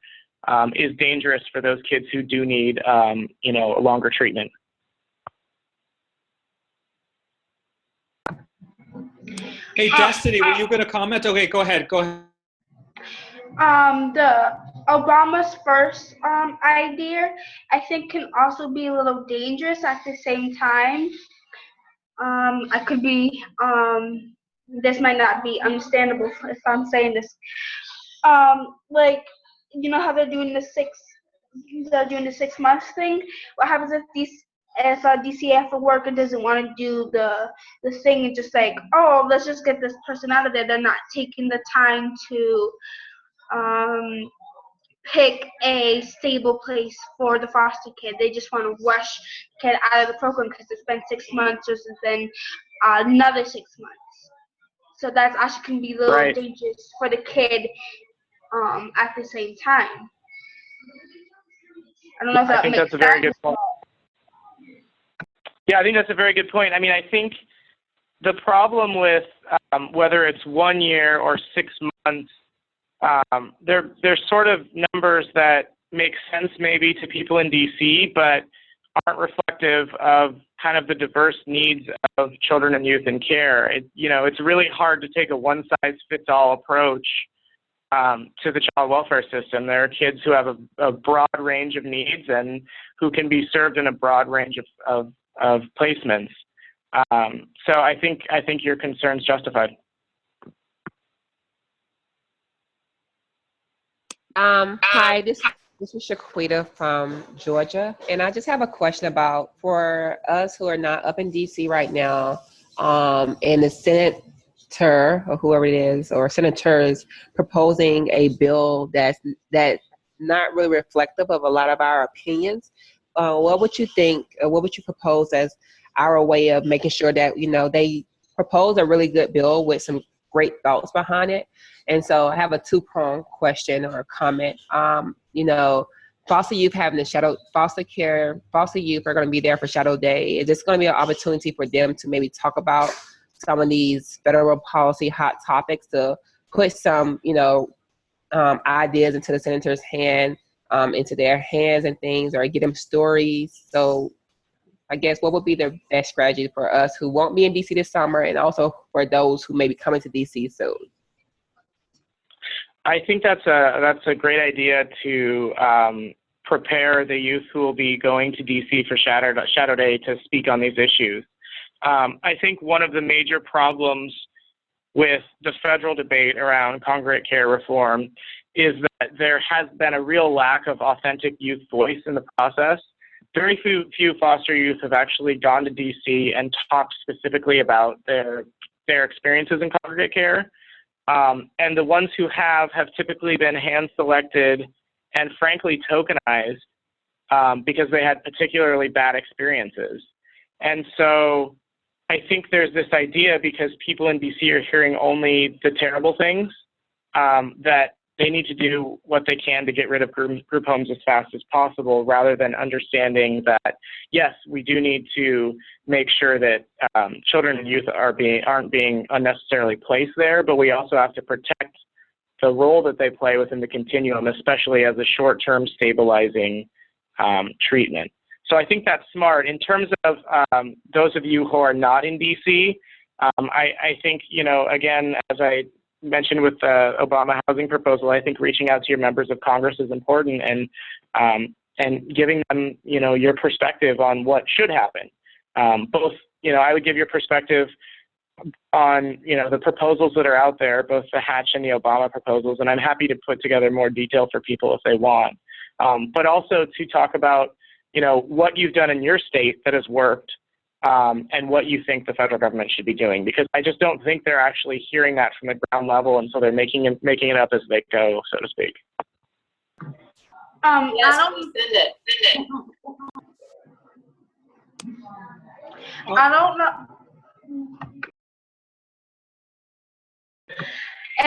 is dangerous for those kids who do need, a longer treatment. Hey, Destiny, were you going to comment? Okay, go ahead. Go ahead. The Obama's first idea, I think, can also be a little dangerous at the same time. I could be, this might not be understandable if I'm saying this. Like, you know how they're doing the 6 months thing? What happens if a DCF worker doesn't want to do the thing and just like, oh, let's just get this person out of there. They're not taking the time to pick a stable place for the foster kid. They just want to rush the kid out of the program because it's been 6 months versus then another 6 months. So that's actually can be a little dangerous for the kid at the same time. I don't know if that makes sense. I think that's a very good point. Yeah, I think that's a very good point. I mean, I think the problem with whether it's 1 year or 6 months, they're sort of numbers that make sense maybe to people in DC, but aren't reflective of kind of the diverse needs of children and youth in care. It's really hard to take a one-size-fits-all approach to the child welfare system. There are kids who have a broad range of needs and who can be served in a broad range of placements. So I think your concern's justified. Hi, this is Shaquita from Georgia, and I just have a question about, for us who are not up in DC right now, and the senator or whoever it is, or senators proposing a bill that's not really reflective of a lot of our opinions. What would you think, or what would you propose as our way of making sure that, they propose a really good bill with some great thoughts behind it? And so I have a two-pronged question or comment. Foster youth having the foster youth are going to be there for Shadow Day. Is this going to be an opportunity for them to maybe talk about some of these federal policy hot topics, to put some, ideas into the senator's into their hands and things, or get them stories? So I guess what would be the best strategy for us who won't be in DC this summer, and also for those who may be coming to DC soon? I think that's a great idea to prepare the youth who will be going to DC for Shadow Day to speak on these issues. I think one of the major problems with the federal debate around congregate care reform is that there has been a real lack of authentic youth voice in the process. Very few foster youth have actually gone to DC and talked specifically about their experiences in congregate care. And the ones who have typically been hand-selected and frankly tokenized because they had particularly bad experiences. And so I think there's this idea, because people in DC are hearing only the terrible things, that they need to do what they can to get rid of group homes as fast as possible, rather than understanding that, yes, we do need to make sure that children and youth aren't being unnecessarily placed there, but we also have to protect the role that they play within the continuum, especially as a short-term stabilizing treatment. So I think that's smart. In terms of those of you who are not in DC, I think, again, as I mentioned with the Obama housing proposal, I think reaching out to your members of Congress is important, and giving them, your perspective on what should happen. Both, I would give your perspective on, the proposals that are out there, both the Hatch and the Obama proposals, and I'm happy to put together more detail for people if they want. But also to talk about, what you've done in your state that has worked, and what you think the federal government should be doing, because I just don't think they're actually hearing that from the ground level, and so they're making it up as they go, so to speak. Yes, please send it. I don't know.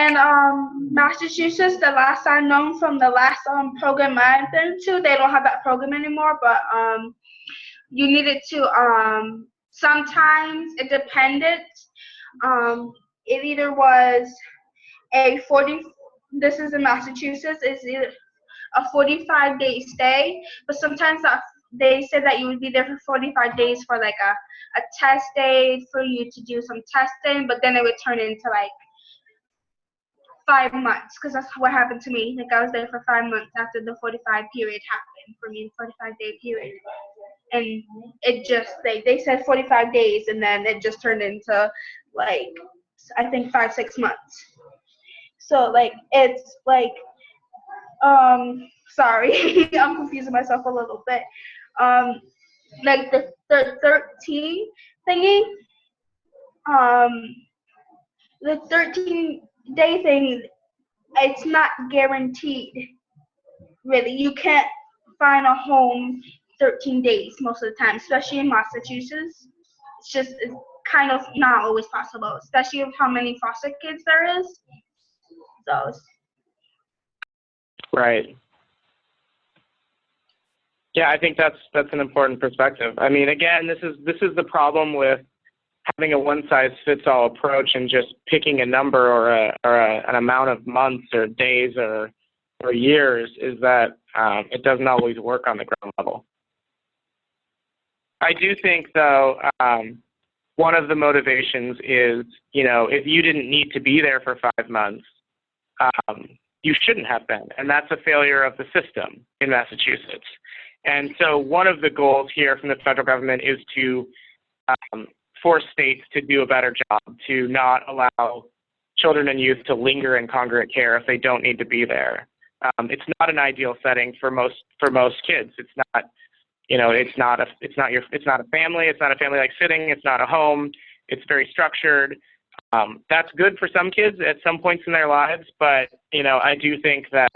in Massachusetts, the last I known from the last program I've been to, they don't have that program anymore. But you needed to sometimes it depended. It either was a 40. This is in Massachusetts. It's either a 45-day stay, but sometimes they said that you would be there for 45 days for like a test day for you to do some testing, but then it would turn into like 5 months, because that's what happened to me. Like I was there for 5 months after the 45 period happened for me, 45-day period, and it just they said 45 days, and then it just turned into like I think 5-6 months. So like it's like sorry, I'm confusing myself a little bit. Like the 13 thingy, the 13-day thing, it's not guaranteed. Really, you can't find a home 13 days most of the time, especially in Massachusetts. It's kind of not always possible, especially with how many foster kids there is. So. Right. Yeah, I think that's an important perspective. I mean, again, this is the problem with having a one-size-fits-all approach and just picking a number or an amount of months or days or years, is that it doesn't always work on the ground level. I do think, though, one of the motivations is, if you didn't need to be there for 5 months, you shouldn't have been, and that's a failure of the system in Massachusetts. And so one of the goals here from the federal government is to force states to do a better job, to not allow children and youth to linger in congregate care if they don't need to be there. It's not an ideal setting for most kids. It's not, it's not a family. It's not a family-like sitting. It's not a home. It's very structured. That's good for some kids at some points in their lives, but I do think that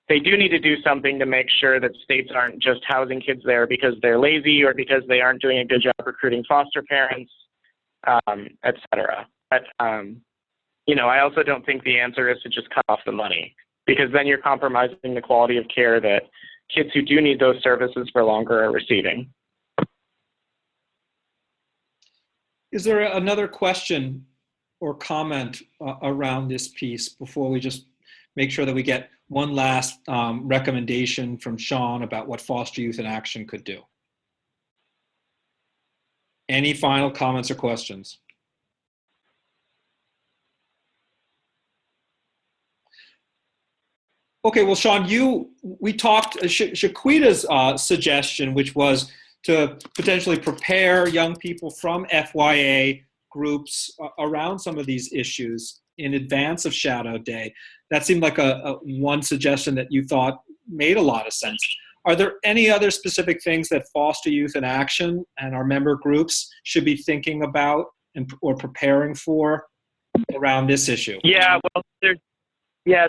they do need to do something to make sure that states aren't just housing kids there because they're lazy or because they aren't doing a good job recruiting foster parents, et cetera. But I also don't think the answer is to just cut off the money, because then you're compromising the quality of care that kids who do need those services for longer are receiving. Is there another question or comment around this piece before we just make sure that we get one last recommendation from Sean about what Foster Youth in Action could do? Any final comments or questions? Okay, well, Sean, we talked, Shaquita's suggestion, which was to potentially prepare young people from FYA groups around some of these issues in advance of Shadow Day. That seemed like a one suggestion that you thought made a lot of sense. Are there any other specific things that Foster Youth in Action and our member groups should be thinking about or preparing for around this issue? Yeah, well,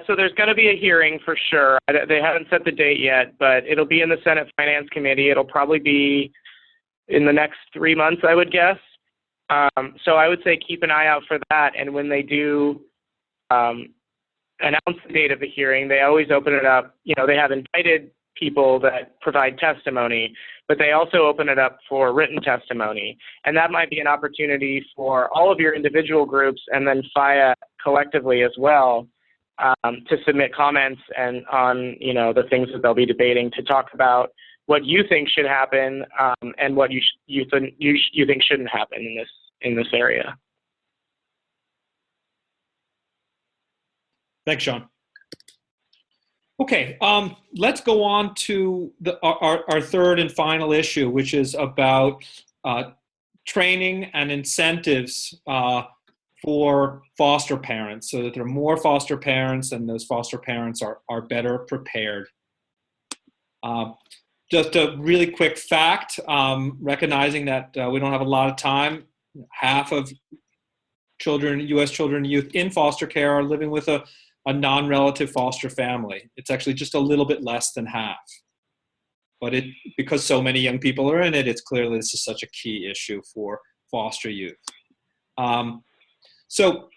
so there's going to be a hearing for sure. They haven't set the date yet, but it'll be in the Senate Finance Committee. It'll probably be in the next 3 months, I would guess. So I would say keep an eye out for that. And when they do announce the date of the hearing, they always open it up. They have invited people that provide testimony, but they also open it up for written testimony. And that might be an opportunity for all of your individual groups and then FIA collectively as well to submit comments and on the things that they'll be debating, to talk about what you think should happen and what you think shouldn't happen in this area. Thanks, Sean. Okay, let's go on to our third and final issue, which is about training and incentives for foster parents, so that there are more foster parents and those foster parents are better prepared. Just a really quick fact, recognizing that we don't have a lot of time, half of children, U.S. children and youth in foster care are living with a non-relative foster family. It's actually just a little bit less than half. But because so many young people are in it, it's clearly this is such a key issue for foster youth. So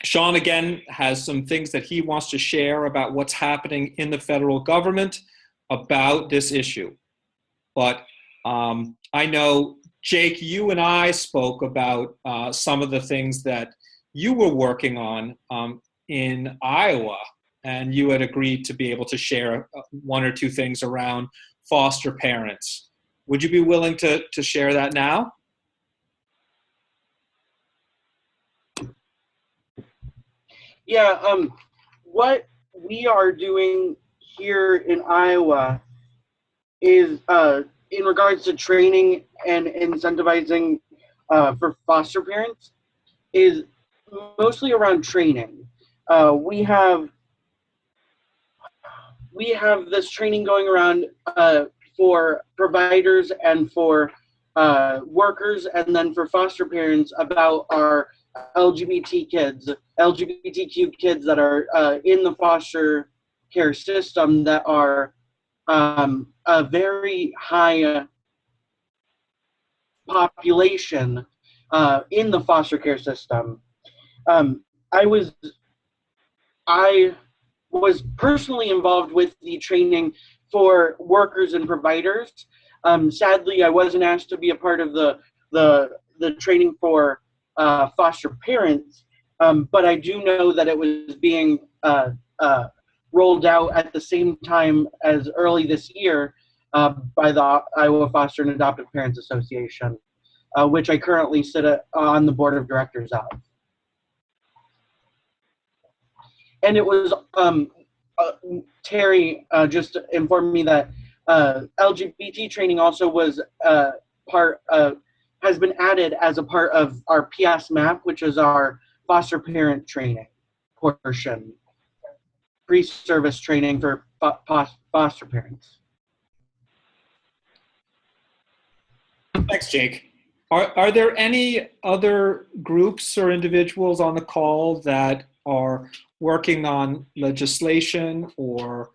Sean, again, has some things that he wants to share about what's happening in the federal government about this issue. But I know, Jake, you and I spoke about some of the things that you were working on in Iowa, and you had agreed to be able to share one or two things around foster parents. Would you be willing to share that now? Yeah, what we are doing here in Iowa is in regards to training and incentivizing for foster parents is mostly around training. We have this training going around for providers and for workers, and then for foster parents about our LGBTQ kids that are in the foster care system that are a very high population in the foster care system. I was personally involved with the training for workers and providers. Sadly, I wasn't asked to be a part of the training for foster parents, but I do know that it was being rolled out at the same time as early this year by the Iowa Foster and Adoptive Parents Association, which I currently sit on the board of directors of. And it was, Terry just informed me that LGBT training also was has been added as a part of our PS MAP, which is our foster parent training portion, pre-service training for foster parents. Thanks, Jake. Are there any other groups or individuals on the call that are working on legislation or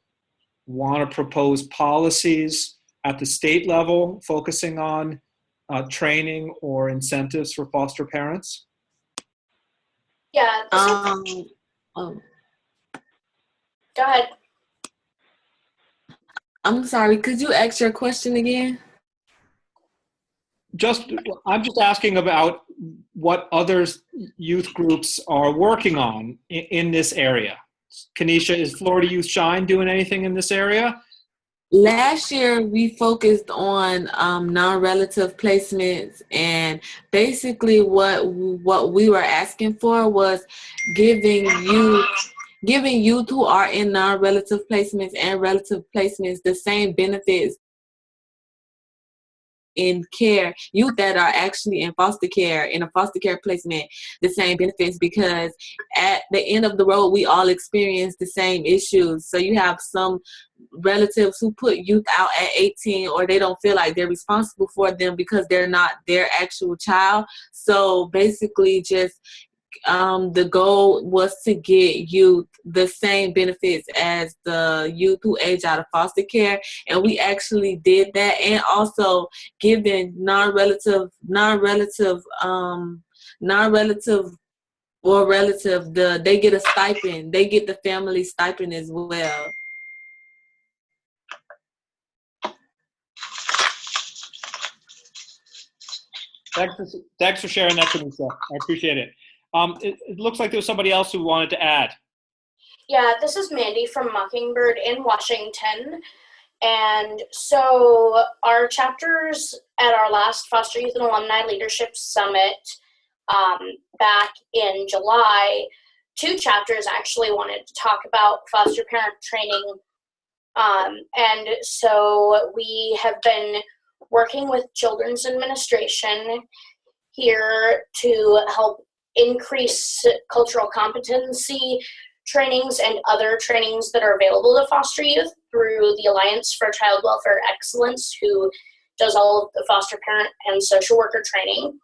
want to propose policies at the state level focusing on training or incentives for foster parents? Yeah. Oh. Go ahead. I'm sorry, could you ask your question again? I'm just asking about what other youth groups are working on in this area. Kanisha, is Florida Youth Shine doing anything in this area? Last year, we focused on non-relative placements, and basically what we were asking for was giving youth who are in non-relative placements and relative placements the same benefits in care, youth that are actually in foster care, in a foster care placement, the same benefits, because at the end of the road, we all experience the same issues. So you have some relatives who put youth out at 18, or they don't feel like they're responsible for them because they're not their actual child. So basically just the goal was to get youth the same benefits as the youth who age out of foster care, and we actually did that. And also giving non-relative or relative, they get a stipend. They get the family stipend as well. Thanks for sharing that, Kanisha. I appreciate it. It looks like there's somebody else who wanted to add. Yeah, this is Mandy from Mockingbird in Washington. And so our chapters at our last Foster Youth and Alumni Leadership Summit back in July, 2 chapters actually wanted to talk about foster parent training. And so we have been working with Children's Administration here to help increase cultural competency trainings and other trainings that are available to foster youth through the Alliance for Child Welfare Excellence, who does all of the foster parent and social worker training.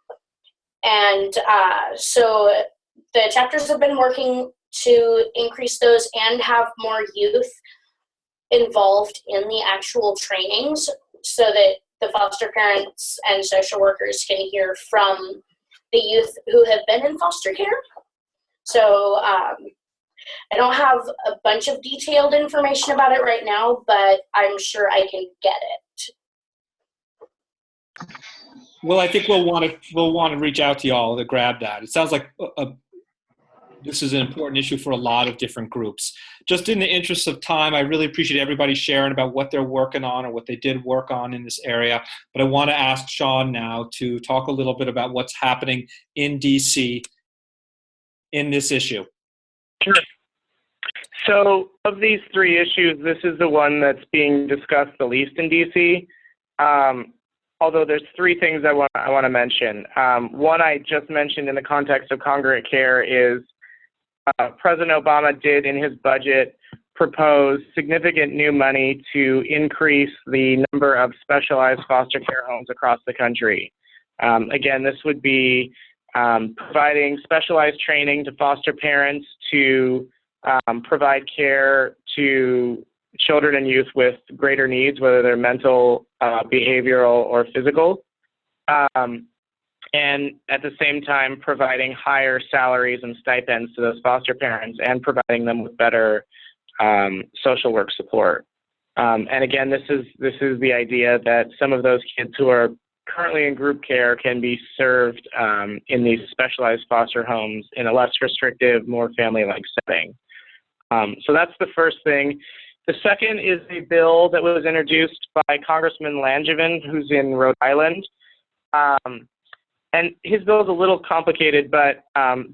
And so the chapters have been working to increase those and have more youth involved in the actual trainings so that the foster parents and social workers can hear from the youth who have been in foster care. So I don't have a bunch of detailed information about it right now, but I'm sure I can get it. Well, I think we'll want to reach out to y'all to grab that. It sounds like this is an important issue for a lot of different groups. Just in the interest of time, I really appreciate everybody sharing about what they're working on or what they did work on in this area. But I want to ask Sean now to talk a little bit about what's happening in DC in this issue. Sure. So of these three issues, this is the one that's being discussed the least in DC. Although there's three things I want to mention. One I just mentioned in the context of congregate care is President Obama did in his budget propose significant new money to increase the number of specialized foster care homes across the country. Again, this would be providing specialized training to foster parents to provide care to children and youth with greater needs, whether they're mental, behavioral, or physical. And at the same time, providing higher salaries and stipends to those foster parents and providing them with better social work support. And again, this is the idea that some of those kids who are currently in group care can be served in these specialized foster homes in a less restrictive, more family-like setting. So that's the first thing. The second is a bill that was introduced by Congressman Langevin, who's in Rhode Island. And his bill is a little complicated, but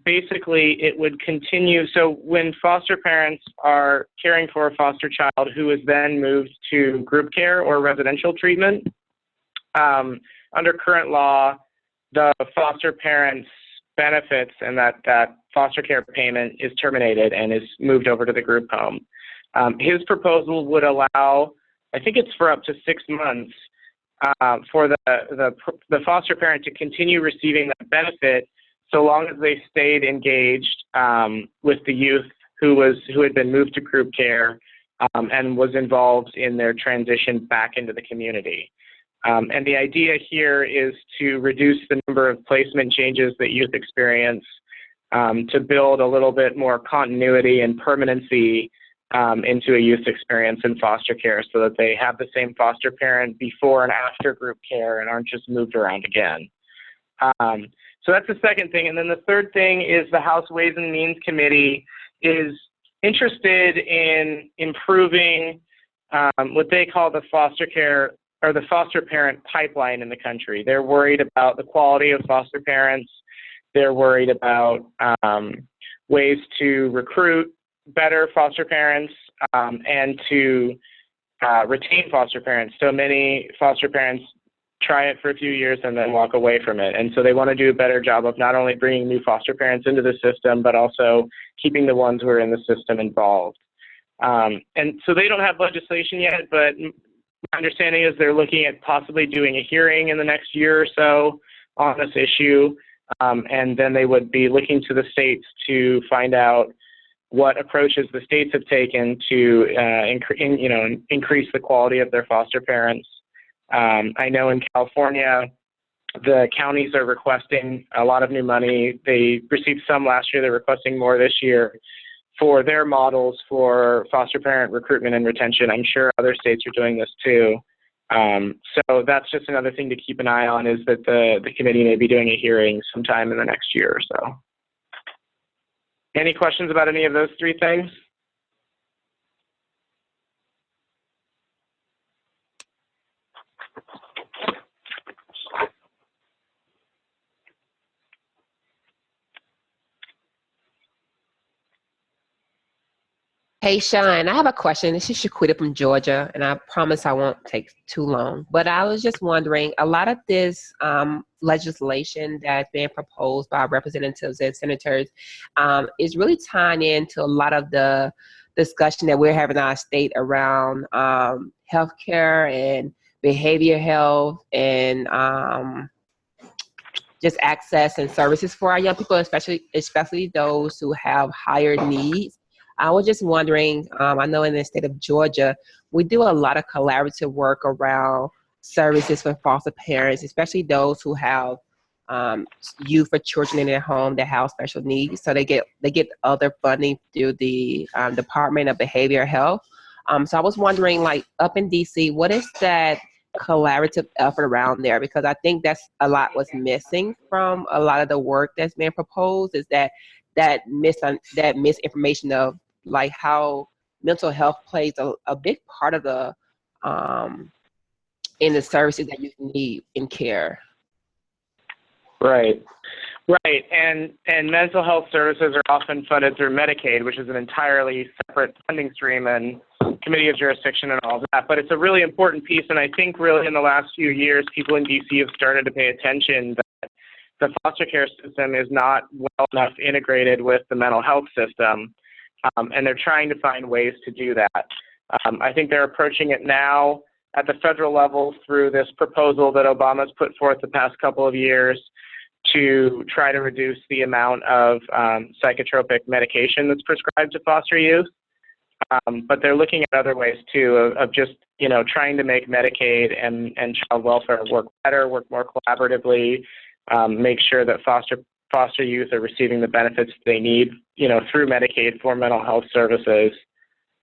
basically it would continue. So when foster parents are caring for a foster child who is then moved to group care or residential treatment, under current law, the foster parent's benefits and that foster care payment is terminated and is moved over to the group home. His proposal would allow, I think it's for up to 6 months, for the foster parent to continue receiving that benefit so long as they stayed engaged with the youth who had been moved to group care and was involved in their transition back into the community. And the idea here is to reduce the number of placement changes that youth experience, to build a little bit more continuity and permanency into a youth experience in foster care so that they have the same foster parent before and after group care and aren't just moved around again. So that's the second thing. And then the third thing is the House Ways and Means Committee is interested in improving what they call the foster care or the foster parent pipeline in the country. They're worried about the quality of foster parents. They're worried about ways to recruit better foster parents and to retain foster parents. So many foster parents try it for a few years and then walk away from it. And so they want to do a better job of not only bringing new foster parents into the system, but also keeping the ones who are in the system involved. And so they don't have legislation yet, but my understanding is they're looking at possibly doing a hearing in the next year or so on this issue. And then they would be looking to the states to find out what approaches the states have taken to increase the quality of their foster parents. I know in California, the counties are requesting a lot of new money. They received some last year. They're requesting more this year for their models for foster parent recruitment and retention. I'm sure other states are doing this too. So that's just another thing to keep an eye on, is that the committee may be doing a hearing sometime in the next year or so. Any questions about any of those three things? Hey, Sean, I have a question. This is Shaquita from Georgia, and I promise I won't take too long. But I was just wondering, a lot of this legislation that's being proposed by representatives and senators is really tying into a lot of the discussion that we're having in our state around healthcare and behavioral health and just access and services for our young people, especially those who have higher needs. I was just wondering, I know in the state of Georgia, we do a lot of collaborative work around services for foster parents, especially those who have youth or children in their home that have special needs. So they get other funding through the Department of Behavioral Health. So I was wondering, like up in DC, what is that collaborative effort around there? Because I think that's a lot what's missing from a lot of the work that's being proposed, is that misinformation of like how mental health plays a big part of the in the services that you need in care. Right. And mental health services are often funded through Medicaid, which is an entirely separate funding stream and committee of jurisdiction and all that. But it's a really important piece, and I think really in the last few years, people in DC have started to pay attention that the foster care system is not well enough integrated with the mental health system, and they're trying to find ways to do that. I think they're approaching it now at the federal level through this proposal that Obama's put forth the past couple of years to try to reduce the amount of psychotropic medication that's prescribed to foster youth. But they're looking at other ways too of just, trying to make Medicaid and child welfare work better, work more collaboratively, make sure that foster youth are receiving the benefits they need, through Medicaid for mental health services,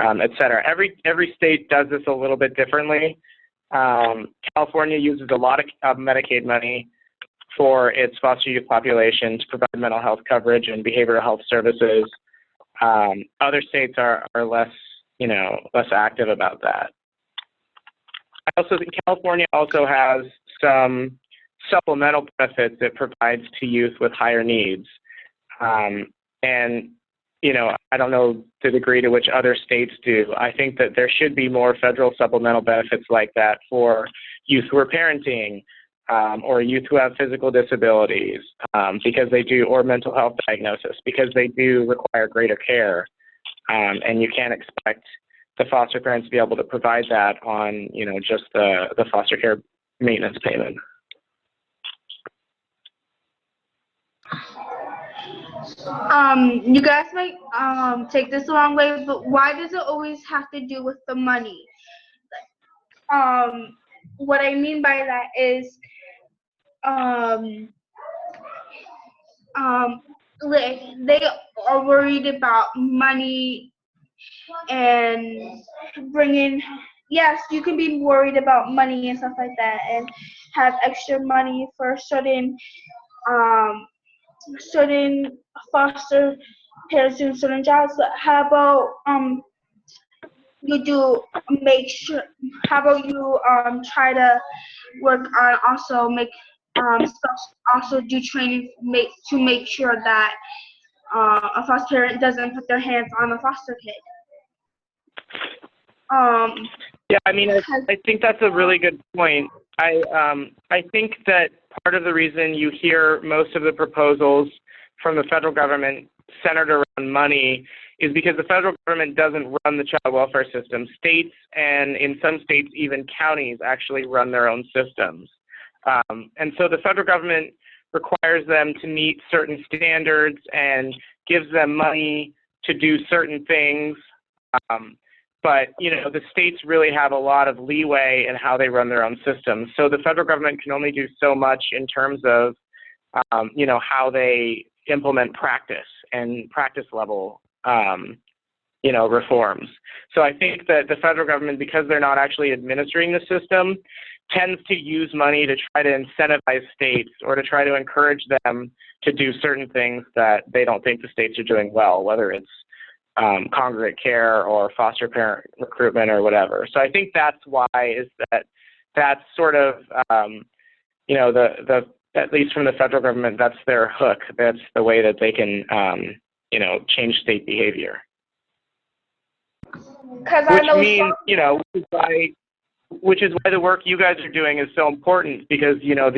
et cetera. Every state does this a little bit differently. California uses a lot of Medicaid money for its foster youth population to provide mental health coverage and behavioral health services. Other states are less, less active about that. I also think California also has some supplemental benefits it provides to youth with higher needs. And, I don't know the degree to which other states do. I think that there should be more federal supplemental benefits like that for youth who are parenting, or youth who have physical disabilities, because they do, or mental health diagnosis, because they do require greater care. And you can't expect the foster parents to be able to provide that on, just the foster care maintenance payment. You guys might take this the wrong way, but why does it always have to do with the money? What I mean by that is, like they are worried about money and bringing. Yes, you can be worried about money and stuff like that, and have extra money for certain foster parents doing certain jobs. But how about how about you try to work on also also do training to make sure that a foster parent doesn't put their hands on a foster kid. Yeah, I think that's a really good point. I think that part of the reason you hear most of the proposals from the federal government centered around money is because the federal government doesn't run the child welfare system. States, and in some states even counties, actually run their own systems. And so the federal government requires them to meet certain standards and gives them money to do certain things. But, the states really have a lot of leeway in how they run their own systems. So the federal government can only do so much in terms of, how they implement practice and practice level, reforms. So I think that the federal government, because they're not actually administering the system, tends to use money to try to incentivize states or to try to encourage them to do certain things that they don't think the states are doing well, whether it's congregate care or foster parent recruitment or whatever. So I think that's why that's sort of, at least from the federal government, that's their hook. That's the way that they can, change state behavior. Which is why the work you guys are doing is so important, because,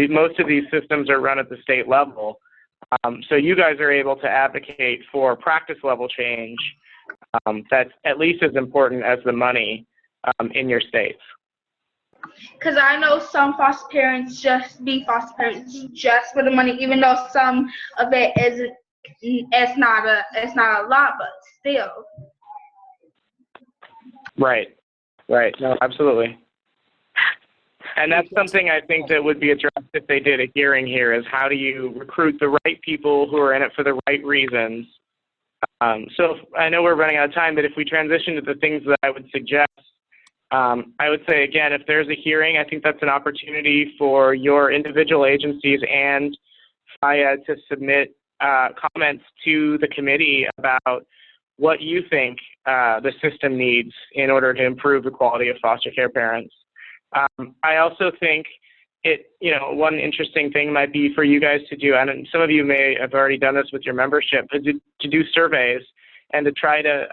most of these systems are run at the state level. So you guys are able to advocate for practice level change that's at least as important as the money in your states. Because I know some foster parents just be foster parents just for the money, even though some of it isn't. It's not a lot, but still. Right. No, absolutely. And that's something I think that would be addressed if they did a hearing here, is how do you recruit the right people who are in it for the right reasons. So I know we're running out of time, but if we transition to the things that I would suggest, I would say, again, if there's a hearing, I think that's an opportunity for your individual agencies and FIA to submit comments to the committee about what you think the system needs in order to improve the quality of foster care parents. I also think one interesting thing might be for you guys to do, and some of you may have already done this with your membership, but to do surveys and to try to,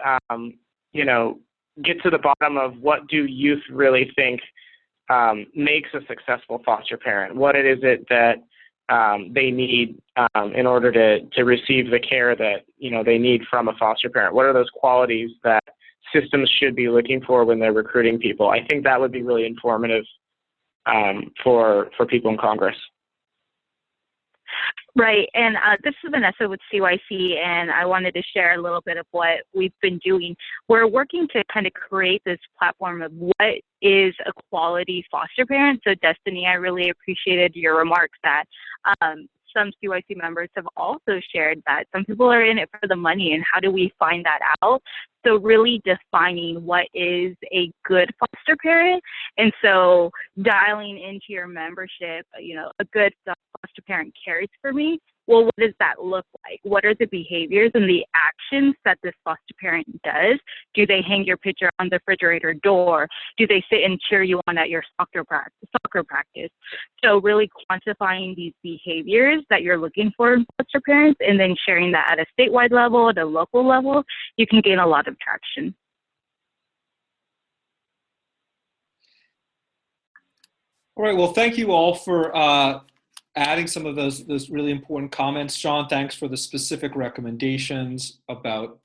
get to the bottom of what do youth really think makes a successful foster parent. What it is it that they need in order to receive the care that they need from a foster parent. What are those qualities that systems should be looking for when they're recruiting people? I think that would be really informative for people in Congress. Right, and this is Vanessa with CYC, and I wanted to share a little bit of what we've been doing. We're working to kind of create this platform of what is a quality foster parent. So Destiny, I really appreciated your remarks that some CYC members have also shared that some people are in it for the money, and how do we find that out? So really defining what is a good foster parent. And so dialing into your membership, a good foster parent cares for me. Well, what does that look like? What are the behaviors and the actions that this foster parent does? Do they hang your picture on the refrigerator door? Do they sit and cheer you on at your soccer practice? So really quantifying these behaviors that you're looking for in foster parents, and then sharing that at a statewide level, at a local level, you can gain a lot of traction. All right, well, thank you all for adding some of those really important comments. Sean, thanks for the specific recommendations about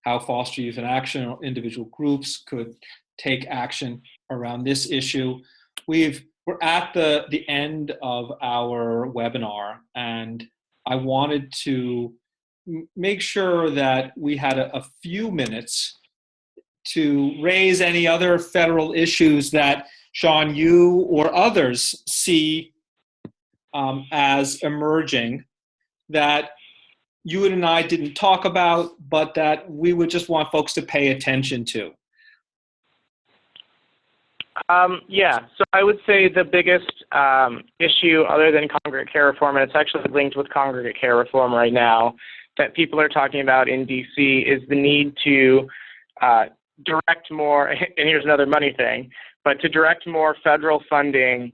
how Foster Youth in Action or individual groups could take action around this issue. We're at the end of our webinar, and I wanted to make sure that we had a few minutes to raise any other federal issues that, Sean, you or others see as emerging that you and I didn't talk about, but that we would just want folks to pay attention to. So I would say the biggest issue, other than congregate care reform, and it's actually linked with congregate care reform right now, that people are talking about in DC, is the need to direct more, and here's another money thing, but to direct more federal funding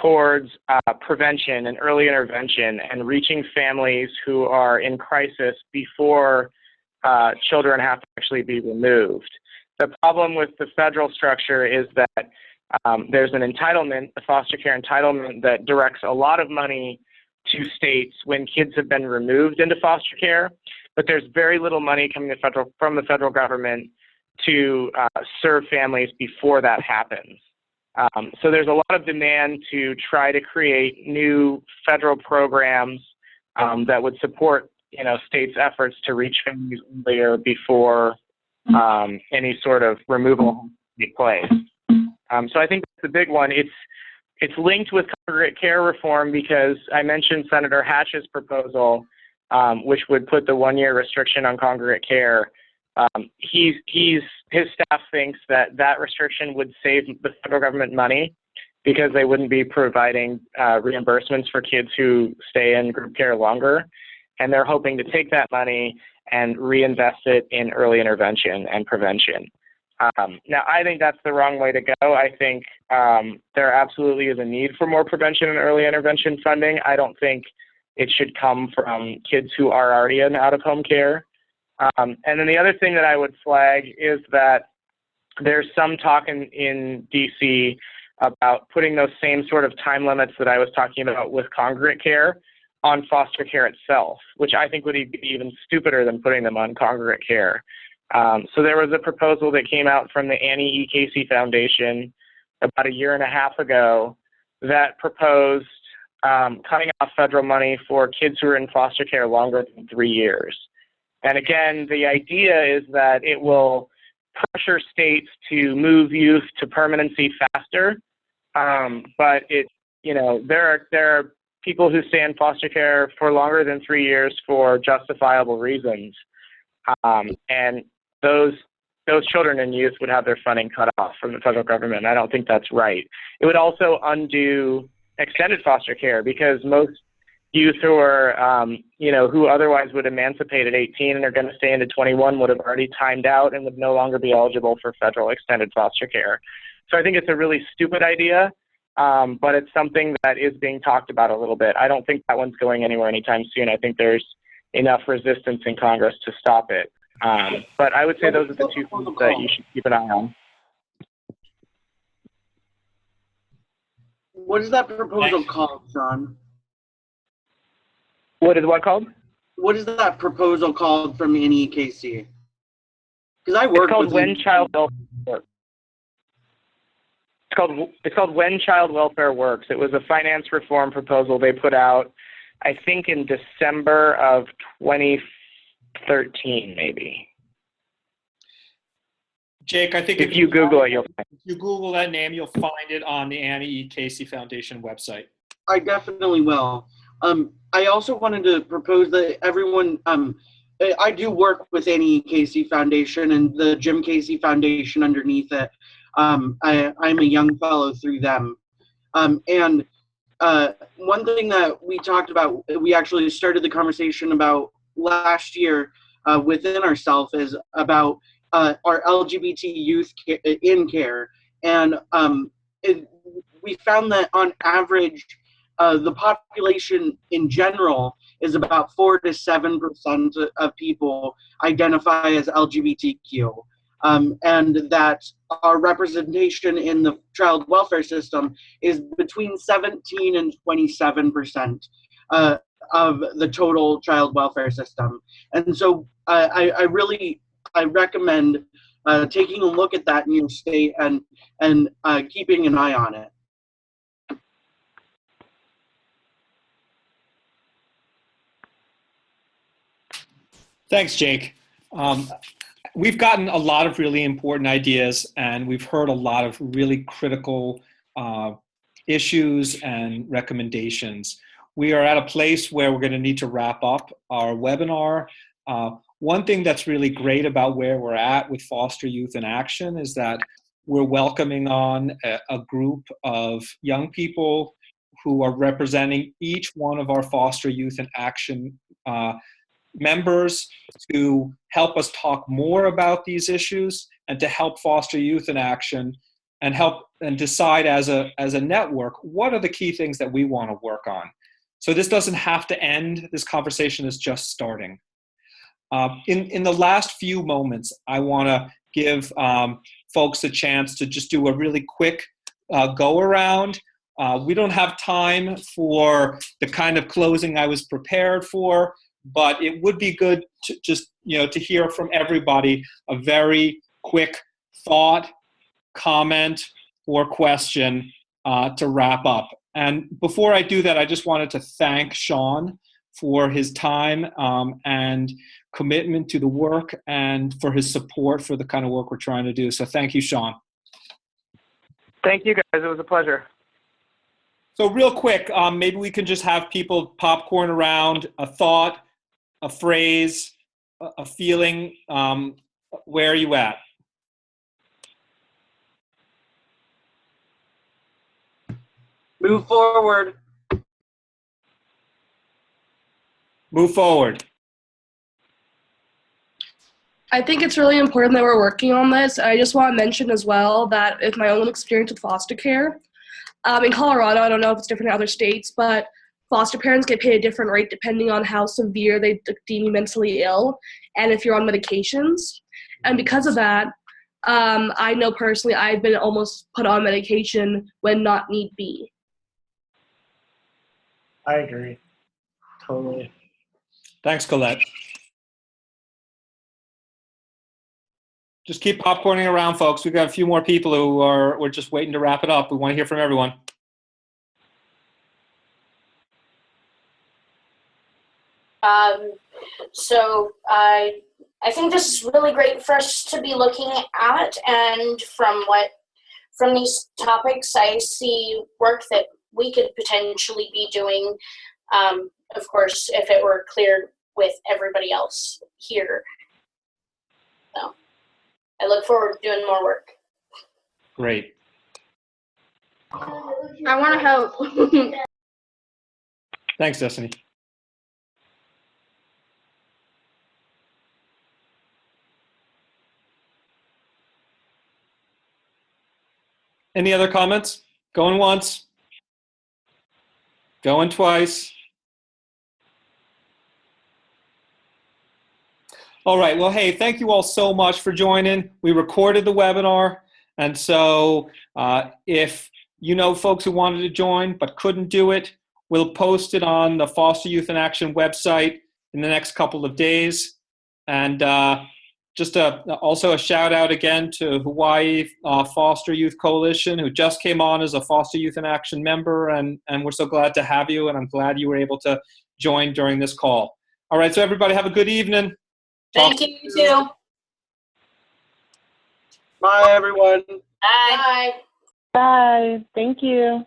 towards prevention and early intervention and reaching families who are in crisis before children have to actually be removed. The problem with the federal structure is that there's an entitlement, the foster care entitlement, that directs a lot of money to states when kids have been removed into foster care, but there's very little money coming from the federal government to serve families before that happens. So there's a lot of demand to try to create new federal programs that would support, states' efforts to reach families earlier before any sort of removal take place. So I think that's the big one. It's linked with congregate care reform because I mentioned Senator Hatch's proposal, which would put the 1-year restriction on congregate care. His staff thinks that restriction would save the federal government money because they wouldn't be providing reimbursements for kids who stay in group care longer. And they're hoping to take that money and reinvest it in early intervention and prevention. Now, I think that's the wrong way to go. I think there absolutely is a need for more prevention and early intervention funding. I don't think it should come from kids who are already in out-of-home care. And then the other thing that I would flag is that there's some talk in DC about putting those same sort of time limits that I was talking about with congregate care on foster care itself, which I think would be even stupider than putting them on congregate care. So there was a proposal that came out from the Annie E. Casey Foundation about 1.5 years ago that proposed cutting off federal money for kids who are in foster care longer than 3 years. And again, the idea is that it will pressure states to move youth to permanency faster but there are people who stay in foster care for longer than 3 years for justifiable reasons, and those children and youth would have their funding cut off from the federal government. I don't think that's right. It would also undo extended foster care, because most youth who are, who otherwise would emancipate at 18 and are going to stay into 21 would have already timed out and would no longer be eligible for federal extended foster care. So I think it's a really stupid idea, but it's something that is being talked about a little bit. I don't think that one's going anywhere anytime soon. I think there's enough resistance in Congress to stop it. But I would say those are the two things that you should keep an eye on. What is that proposal called, Sean? What is what called? What is that proposal called from NEKC? Because I work with When Child Welfare Works. It's called When Child Welfare Works. It was a finance reform proposal they put out, I think, in December of 2013, maybe. Jake, I think if you Google it, you'll find it. If you Google that name, you'll find it on the Annie E. Casey Foundation website. I definitely will. I also wanted to propose that everyone, I do work with Annie Casey Foundation and the Jim Casey Foundation underneath it. I'm a young fellow through them. And one thing that we talked about, we actually started the conversation about last year within ourselves, is about our LGBT youth in care. And we found that on average, the population in general is about 4 to 7% of people identify as LGBTQ, and that our representation in the child welfare system is between 17 and 27% of the total child welfare system. And so I recommend taking a look at that in your state and keeping an eye on it. Thanks, Jake. We've gotten a lot of really important ideas, and we've heard a lot of really critical issues and recommendations. We are at a place where we're going to need to wrap up our webinar. One thing that's really great about where we're at with Foster Youth in Action is that we're welcoming on a group of young people who are representing each one of our Foster Youth in Action members to help us talk more about these issues and to help Foster Youth in Action and help and decide as a network what are the key things that we want to work on. So this doesn't have to end. This conversation is just starting. In the last few moments, I want to give folks a chance to just do a really quick go around. We don't have time for the kind of closing I was prepared for, but it would be good to just, to hear from everybody a very quick thought, comment, or question to wrap up. And before I do that, I just wanted to thank Sean for his time and commitment to the work and for his support for the kind of work we're trying to do. So thank you, Sean. Thank you, guys. It was a pleasure. So real quick, maybe we can just have people popcorn around a thought, a phrase, a feeling. Where are you at? Move forward. Move forward. I think it's really important that we're working on this. I just want to mention as well that with my own experience with foster care, in Colorado, I don't know if it's different in other states, but foster parents get paid a different rate depending on how severe they deem you mentally ill and if you're on medications. And because of that, I know personally I've been almost put on medication when not need be. I agree. Totally. Thanks, Colette. Just keep popcorning around, folks. We've got a few more people who we're just waiting to wrap it up. We want to hear from everyone. So I think this is really great for us to be looking at, and from from these topics, I see work that we could potentially be doing, of course, if it were clear with everybody else here. So I look forward to doing more work. Great. I want to help. Thanks, Destiny. Any other comments? Going once. Going twice. All right. Well, hey, thank you all so much for joining. We recorded the webinar. And so if you know folks who wanted to join but couldn't do it, we'll post it on the Foster Youth in Action website in the next couple of days. And just also a shout out again to Hawaii Foster Youth Coalition, who just came on as a Foster Youth in Action member. And we're so glad to have you. And I'm glad you were able to join during this call. All right. So everybody have a good evening. Thank you, you too. Bye, everyone. Bye. Bye. Thank you.